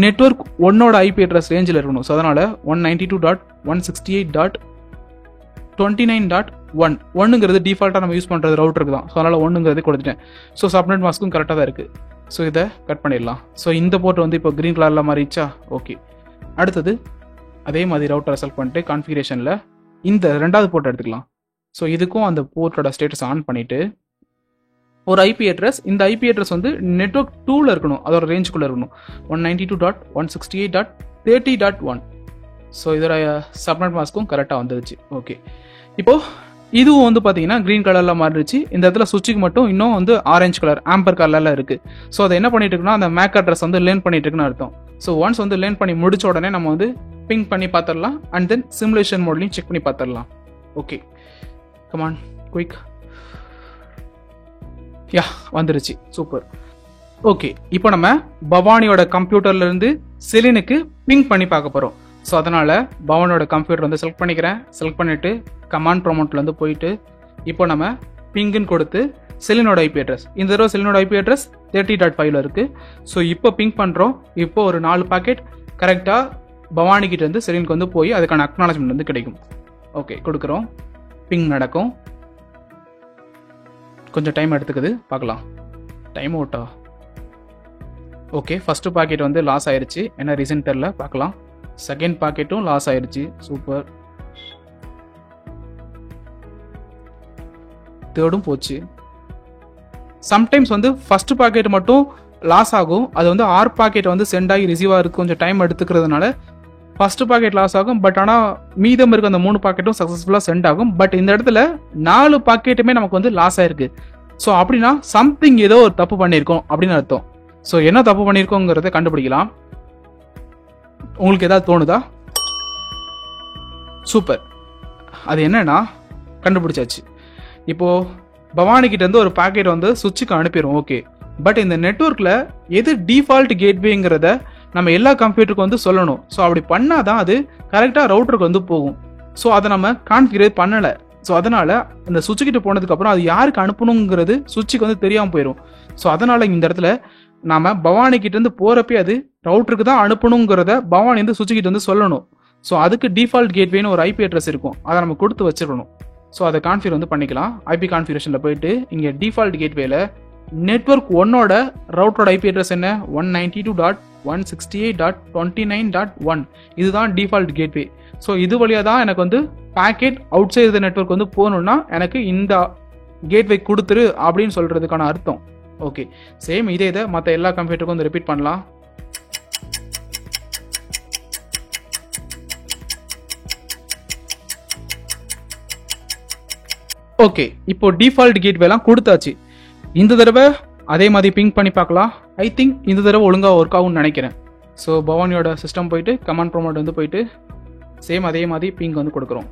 நெட்வொர்க் ஒன்னோட ஐபி அட்ரஸ் ரேஞ்சில் இருக்கணும். ஸோ அதனால் 192.168.29.1 ஒன்றுங்கிறது டிஃபால்ட்டாக நம்ம யூஸ் பண்ணுறது ரவுட்டருக்கு தான். ஸோ அதனால் 1ங்கிறது கொடுத்துட்டேன். ஸோ சப்நெட் மாஸ்க்கும் கரெக்டாக தான் இருக்குது. ஸோ இதை கட் பண்ணிடலாம். ஸோ இந்த போர்ட் வந்து இப்போ க்ரீன் கலரில் மாறிச்சா? ஓகே, அடுத்தது அதே மாதிரி ரவுட்டரை செலக்ட் பண்ணிட்டு கான்ஃபிகரேஷனில் இந்த 2வது போர்ட் எடுத்துக்கலாம். ஸோ இதுக்கும் அந்த போர்ட்டோட ஸ்டேட்டஸ் ஆன் பண்ணிவிட்டு ஒரு ஐபி அட்ரஸ், இந்த ஐபி அட்ரஸ் வந்து நெட்வொர்க் 2ல் இருக்கணும், அதோட ரேஞ்சுக்குள்ளே இருக்கணும். 192.168.30.1. ஸோ இதோட சப்நெட் மாஸ்க்கும் கரெக்டாக வந்துருச்சு. ஓகே, இப்போது இதுவும் வந்து பார்த்தீங்கன்னா க்ரீன் கலரில் மாறிடுச்சு. இந்த இடத்துல சுவிட்சுக்கு மட்டும் இன்னும் வந்து ஆரஞ்சு கலர் ஆம்பர் கலரில் இருக்குது. ஸோ அதை என்ன பண்ணிட்டு இருக்குன்னா, அந்த மேக் அட்ரஸ் வந்து லேர்ன் பண்ணிட்டு இருக்குன்னு அர்த்தம். ஸோ ஒன்ஸ் வந்து லேர்ன் பண்ணி முடிச்ச உடனே நம்ம வந்து பிங் பண்ணி பார்த்துடலாம். அண்ட் தென் சிமுலேஷன் மோட்லையும் செக் பண்ணி பார்த்துடலாம். Okay, come on quick. யா, வந்துருச்சு. சூப்பர். ஓகே, இப்போ நம்ம பவானியோட கம்ப்யூட்டர்லேருந்து செலினுக்கு பிங் பண்ணி பார்க்க போகிறோம். ஸோ அதனால் பவானியோட கம்ப்யூட்டர் வந்து செலக்ட் பண்ணிக்கிறேன். செலக்ட் பண்ணிவிட்டு கமாண்ட் ப்ரொமோட்லேருந்து போயிட்டு இப்போ நம்ம பிங்குன்னு கொடுத்து செலினோட ஐபி அட்ரஸ், இந்த தடவை செலினோட ஐபி அட்ரஸ் 30.5ல் இருக்குது. ஸோ இப்போ பிங் பண்ணுறோம். இப்போ ஒரு 4 பாக்கெட் கரெக்டாக பவானிக்கிட்ட இருந்து செலினுக்கு வந்து போய் அதுக்கான அக்னாலஜ்மெண்ட் வந்து கிடைக்கும். ஓகே, கொடுக்குறோம். பிங் நடக்கும். கொஞ்சம் டைம் எடுத்துக்குது, பார்க்கலாம். டைம் அவுட்டா? ஓகே, ஃபஸ்ட்டு பாக்கெட் வந்து லாஸ் ஆயிடுச்சு. என்ன ரீசன் தெரில, பார்க்கலாம். செகண்ட் பாக்கெட்டும் லாஸ் ஆயிடுச்சு. சூப்பர். தேர்டும் போச்சு. சம்டைம்ஸ் வந்து ஃபஸ்ட்டு பாக்கெட் மட்டும் லாஸ் ஆகும். அது வந்து 6 பாக்கெட் வந்து சென்ட் ஆகி ரிசீவ் ஆகிறதுக்கு கொஞ்சம் டைம் எடுத்துக்கிறதுனால ஃபஸ்ட்டு பாக்கெட் லாஸ் ஆகும். பட் ஆனால் மீதம் இருக்க அந்த 3 பாக்கெட்டும் சக்ஸஸ்ஃபுல்லாக சென்ட் ஆகும். பட் இந்த இடத்துல 4 பாக்கெட்டுமே நமக்கு வந்து லாஸ் ஆயிருக்கு. ஸோ அப்படின்னா சம்திங் ஏதோ ஒரு தப்பு பண்ணியிருக்கோம் அப்படின்னு அர்த்தம். ஸோ என்ன தப்பு பண்ணியிருக்கோங்கிறத கண்டுபிடிக்கலாம். உங்களுக்கு ஏதாவது தோணுதா? சூப்பர். அது என்னன்னா கண்டுபிடிச்சாச்சு. இப்போது பவானிக்கிட்ட இருந்து ஒரு பாக்கெட் வந்து சுவிட்சுக்கு அனுப்பிடும். ஓகே, பட் இந்த நெட்வொர்க்கில் எது டிஃபால்ட் கேட்வேங்கிறத நம்ம எல்லா கம்ப்யூட்டருக்கு வந்து சொல்லணும். ஸோ அப்படி பண்ணால் தான் அது கரெக்டாக ரவுட்டருக்கு வந்து போகும். ஸோ அதை நம்ம கான்ஃபிகர் பண்ணலை. ஸோ அதனால் அந்த சுவிட்சுக்கிட்ட போனதுக்கப்புறம் அது யாருக்கு அனுப்பணுங்கிறது சுவிட்சுக்கு வந்து தெரியாமல் போயிடும். ஸோ அதனால் இந்த இடத்துல நாம் பவானிக்கிட்டேருந்து போகிறப்பே அது ரவுட்டருக்கு தான் அனுப்பணுங்கிறத பவானி வந்து சுவிட்சுக்கிட்ட வந்து சொல்லணும். ஸோ அதுக்கு டிஃபால்ட் கேட்வேன்னு ஒரு ஐபி அட்ரஸ் இருக்கும், அதை நம்ம கொடுத்து வச்சுக்கணும். ஸோ அதை கான்ஃபிகர் வந்து பண்ணிக்கலாம். ஐபி கான்ஃபிகரேஷனில் போயிட்டு இங்கே டிஃபால்ட் கேட்வேல நெட்வொர்க் 1ஓட ரவுட்டரோட ஐபி அட்ரஸ் என்ன? 192.168.29.1. இதுதான் டிஃபால்ட் கேட்வே. ஸோ இது வழியாக தான் எனக்கு வந்து பேக்கெட் அவுட் சைடு நெட்வொர்க் வந்து போகணுன்னா எனக்கு இந்த கேட்வே கொடுத்துரு அப்படின்னு சொல்கிறதுக்கான அர்த்தம். ஓகே, சேம் இதே இதை மற்ற எல்லா கம்ப்யூட்டருக்கும் வந்து ரிப்பீட் பண்ணலாம். ஓகே, இப்போ டிஃபால்ட் கேட்வேலாம் கொடுத்தாச்சு. இந்த தடவை அதே மாதிரி பிங்க் பண்ணி பார்க்கலாம். ஐ திங்க் இந்த தடவை ஒழுங்காக ஒர்க் ஆகும்னு நினைக்கிறேன். ஸோ பவானியோட சிஸ்டம் போயிட்டு கமாண்ட் ப்ரோமோட் வந்து போயிட்டு சேம் அதே மாதிரி பிங்க் வந்து கொடுக்குறோம்.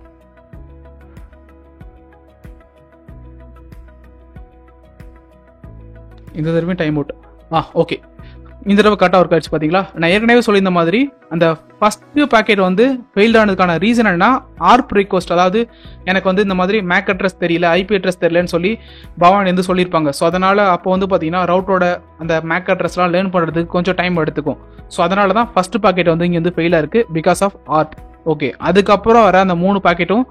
இந்த தடவை டைம் அவுட். ஓகே, இந்த தடவை கரெக்டாக ஒர்க் ஆயிடுச்சு பார்த்தீங்களா. நான் ஏற்கனவே சொல்லியிருந்த மாதிரி அந்த ஃபஸ்ட்டு பேக்கெட் வந்து ஃபெயில்ட் ஆனதுக்கான ரீசன் என்னன்னா ஆர்ப் ரிக்வஸ்ட், அதாவது எனக்கு வந்து இந்த மாதிரி மேக் அட்ரஸ் தெரியல, ஐபி அட்ரஸ் தெரியலன்னு சொல்லி பவானி வந்து சொல்லியிருப்பாங்க. ஸோ அதனால் அப்போ வந்து பார்த்தீங்கன்னா ரவுட்டரோட அந்த மேக் அட்ரஸ்லாம் லேர்ன் பண்ணுறதுக்கு கொஞ்சம் டைம் எடுத்துக்கும். ஸோ அதனால தான் ஃபஸ்ட்டு பேக்கெட் வந்து இங்கே வந்து ஃபெயிலாக இருக்குது பிகாஸ் ஆஃப் ஆர்ப். ஓகே, அதுக்கப்புறம் வர அந்த 3 பேக்கெட்டும்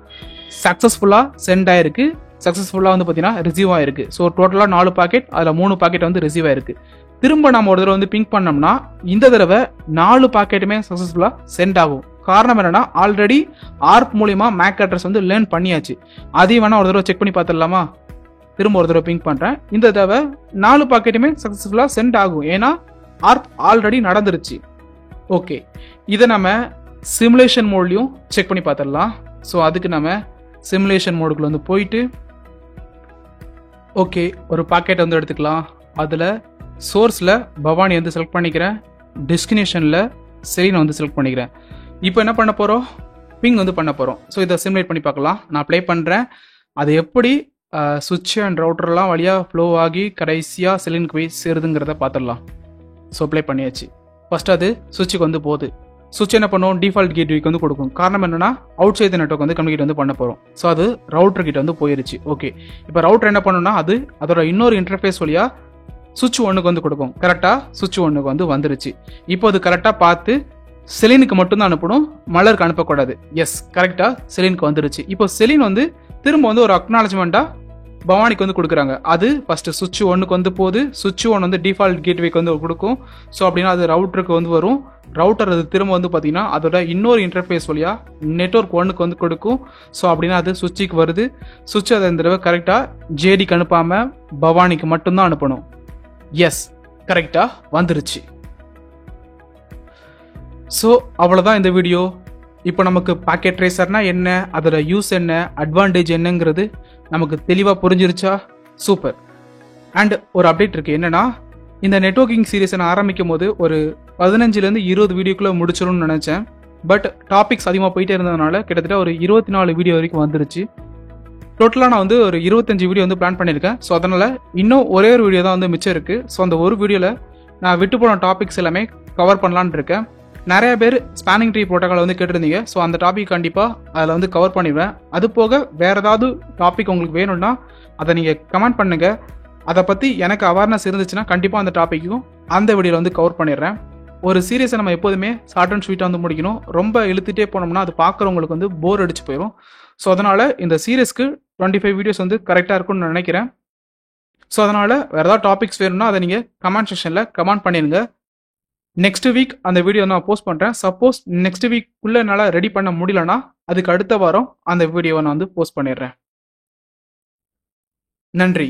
சக்ஸஸ்ஃபுல்லாக சென்ட் ஆயிருக்கு, சக்ஸஸ்ஃபுல்லாக வந்து பார்த்தீங்கன்னா ரிசீவ் ஆயிருக்கு. ஸோ டோட்டலாக 4 பேக்கெட், அதில் 3 பேக்கெட் வந்து ரிசீவ் ஆயிருக்கு. திரும்ப நம்ம ஒரு தடவை வந்து பிங்க் பண்ணோம்னா இந்த தடவை 4 பாக்கெட்டுமே சக்ஸஸ்ஃபுல்லாக சென்ட் ஆகும். காரணம் என்னன்னா ஆல்ரெடி ஆர்ப் மூலியமா மேக் அட்ரஸ் வந்து லேர்ன் பண்ணியாச்சு. அதையும் வேணா ஒரு தடவை செக் பண்ணி பார்த்துடலாமா. திரும்ப ஒரு தடவை பிங்க் பண்ணுறேன். இந்த தடவை 4 பாக்கெட்டுமே சக்ஸஸ்ஃபுல்லாக சென்ட் ஆகும், ஏன்னா ஆர்ப் ஆல்ரெடி நடந்துருச்சு. ஓகே, இதை நம்ம சிமுலேஷன் மோட்லையும் செக் பண்ணி பார்த்துடலாம். ஸோ அதுக்கு நம்ம சிமுலேஷன் மோடுக்குள்ள வந்து போயிட்டு ஓகே ஒரு பாக்கெட் வந்து எடுத்துக்கலாம். அதில் சோர்ஸில் பவானி வந்து செலக்ட் பண்ணிக்கிறேன், டெஸ்டினேஷனில் செலினை வந்து செலக்ட் பண்ணிக்கிறேன். இப்போ என்ன பண்ண போகிறோம், பிங் வந்து பண்ண போகிறோம். ஸோ இதை சிமுலேட் பண்ணி பார்க்கலாம். நான் ப்ளே பண்ணுறேன். அது எப்படி சுவிட்ச் அண்ட் ரவுட்டர்லாம் வழியாக ஃப்ளோ ஆகி கடைசியாக செலினுக்கு போய் சேருதுங்கிறத பார்த்துடலாம். ஸோ ப்ளே பண்ணியாச்சு. ஃபஸ்ட்டு அது சுவிட்சுக்கு வந்து போகுது. சுவிட்ச் என்ன பண்ணுவோம், டிஃபால்ட் கேட்வேக்கு வந்து கொடுக்கும். காரணம் என்னன்னா அவுட் சைட் நெட்வொர்க் வந்து கம்யூனிகேட் வந்து பண்ண போகிறோம். ஸோ அது ரவுட்டர் கிட்ட வந்து போயிருச்சு. ஓகே, இப்போ ரவுட்டர் என்ன பண்ணணும்னா அது அதோட இன்னொரு இன்டர்ஃபேஸ் வழியாக சுவிட்ச் 1க்கு வந்து கொடுக்கும். கரெக்டாக சுவிட்ச் 1க்கு வந்து வந்துருச்சு. இப்போ அது கரெக்டாக பார்த்து செலினுக்கு மட்டும்தான் அனுப்பணும், மலருக்கு அனுப்பக்கூடாது. எஸ், கரெக்டாக செலினுக்கு வந்துருச்சு. இப்போ செலின் வந்து திரும்ப வந்து ஒரு அக்னாலஜ்மெண்ட்டாக பவானிக்கு வந்து கொடுக்குறாங்க. அது ஃபஸ்ட்டு சுவிட்ச் 1க்கு வந்து போகுது. சுவிட்ச் 1 வந்து டிஃபால்ட் கேட்வேக்கு வந்து கொடுக்கும். ஸோ அப்படின்னா அது ரவுட்டருக்கு வந்து வரும். ரவுட்டர் அது திரும்ப வந்து பார்த்தீங்கன்னா அதோட இன்னொரு இன்டர்ஃபேஸ் வழியாக நெட்வொர்க் 1க்கு வந்து கொடுக்கும். ஸோ அப்படின்னா அது சுவிட்சுக்கு வருது. சுவிட்ச் அதை இந்த தடவை கரெக்டாக ஜேடிக்கு அனுப்பாமல் பவானிக்கு மட்டும்தான் அனுப்பணும். எஸ், கரெக்டாக வந்துருச்சு. ஸோ அவ்வளோதான் இந்த வீடியோ. இப்போ நமக்கு பாக்கெட் ட்ரேசர்னா என்ன, அதோட யூஸ் என்ன, அட்வான்டேஜ் என்னங்கிறது நமக்கு தெளிவாக புரிஞ்சிருச்சா? சூப்பர். அண்ட் ஒரு அப்டேட் இருக்குது. என்னென்னா இந்த நெட்வொர்க்கிங் சீரீஸை நான் ஆரம்பிக்கும் போது ஒரு 15லேருந்து 20 வீடியோக்குள்ளே முடிச்சிடும்னு நினச்சேன். பட் டாபிக்ஸ் அதிகமாக போயிட்டே இருந்ததுனால கிட்டத்தட்ட ஒரு 24 வீடியோ வரைக்கும் வந்துருச்சு. டோட்டலாக நான் வந்து ஒரு 25 வீடியோ வந்து பிளான் பண்ணியிருக்கேன். ஸோ அதனால் இன்னும் ஒரே ஒரு வீடியோ தான் வந்து மிச்சம் இருக்குது. ஸோ அந்த ஒரு வீடியோவில் நான் விட்டு போன டாபிக்ஸ் எல்லாமே கவர் பண்ணலான்னு இருக்கேன். நிறைய பேர் ஸ்பானிங் ட்ரீ ப்ரோட்டோகால் வந்து கேட்டிருந்தீங்க. ஸோ அந்த டாபிக் கண்டிப்பாக அதில் வந்து கவர் பண்ணிடுவேன். அது போக வேறு ஏதாவது டாபிக் உங்களுக்கு வேணும்னா அதை நீங்கள் கமெண்ட் பண்ணுங்கள். அதை பற்றி எனக்கு அவேர்னஸ் இருந்துச்சுன்னா கண்டிப்பாக அந்த டாப்பிக்கும் அந்த வீடியோவில் வந்து கவர் பண்ணிடுறேன். ஒரு சீரியஸை நம்ம எப்போதுமே ஷார்ட் அண்ட் ஸ்வீட்டாக வந்து முடிக்கணும். ரொம்ப இழுத்துட்டே போனோம்னா அது பார்க்குறவங்களுக்கு வந்து போர் அடிச்சு போயிடும். ஸோ அதனால் இந்த சீரியஸ்க்கு 25 வீடியோஸ் வந்து கரெக்டாக இருக்கும்னு நினைக்கிறேன். ஸோ அதனால் வேறு ஏதாவது டாபிக்ஸ் வேணும்னா அதை நீங்கள் கமெண்ட் செக்ஷனில் கமெண்ட் பண்ணிடுங்க. நெக்ஸ்ட் வீக் அந்த வீடியோ நான் போஸ்ட் பண்ணுறேன். சப்போஸ் நெக்ஸ்ட் வீக்குள்ளே என்னால் ரெடி பண்ண முடியலன்னா அதுக்கு அடுத்த வாரம் அந்த வீடியோவை நான் வந்து போஸ்ட் பண்ணிடுறேன். நன்றி.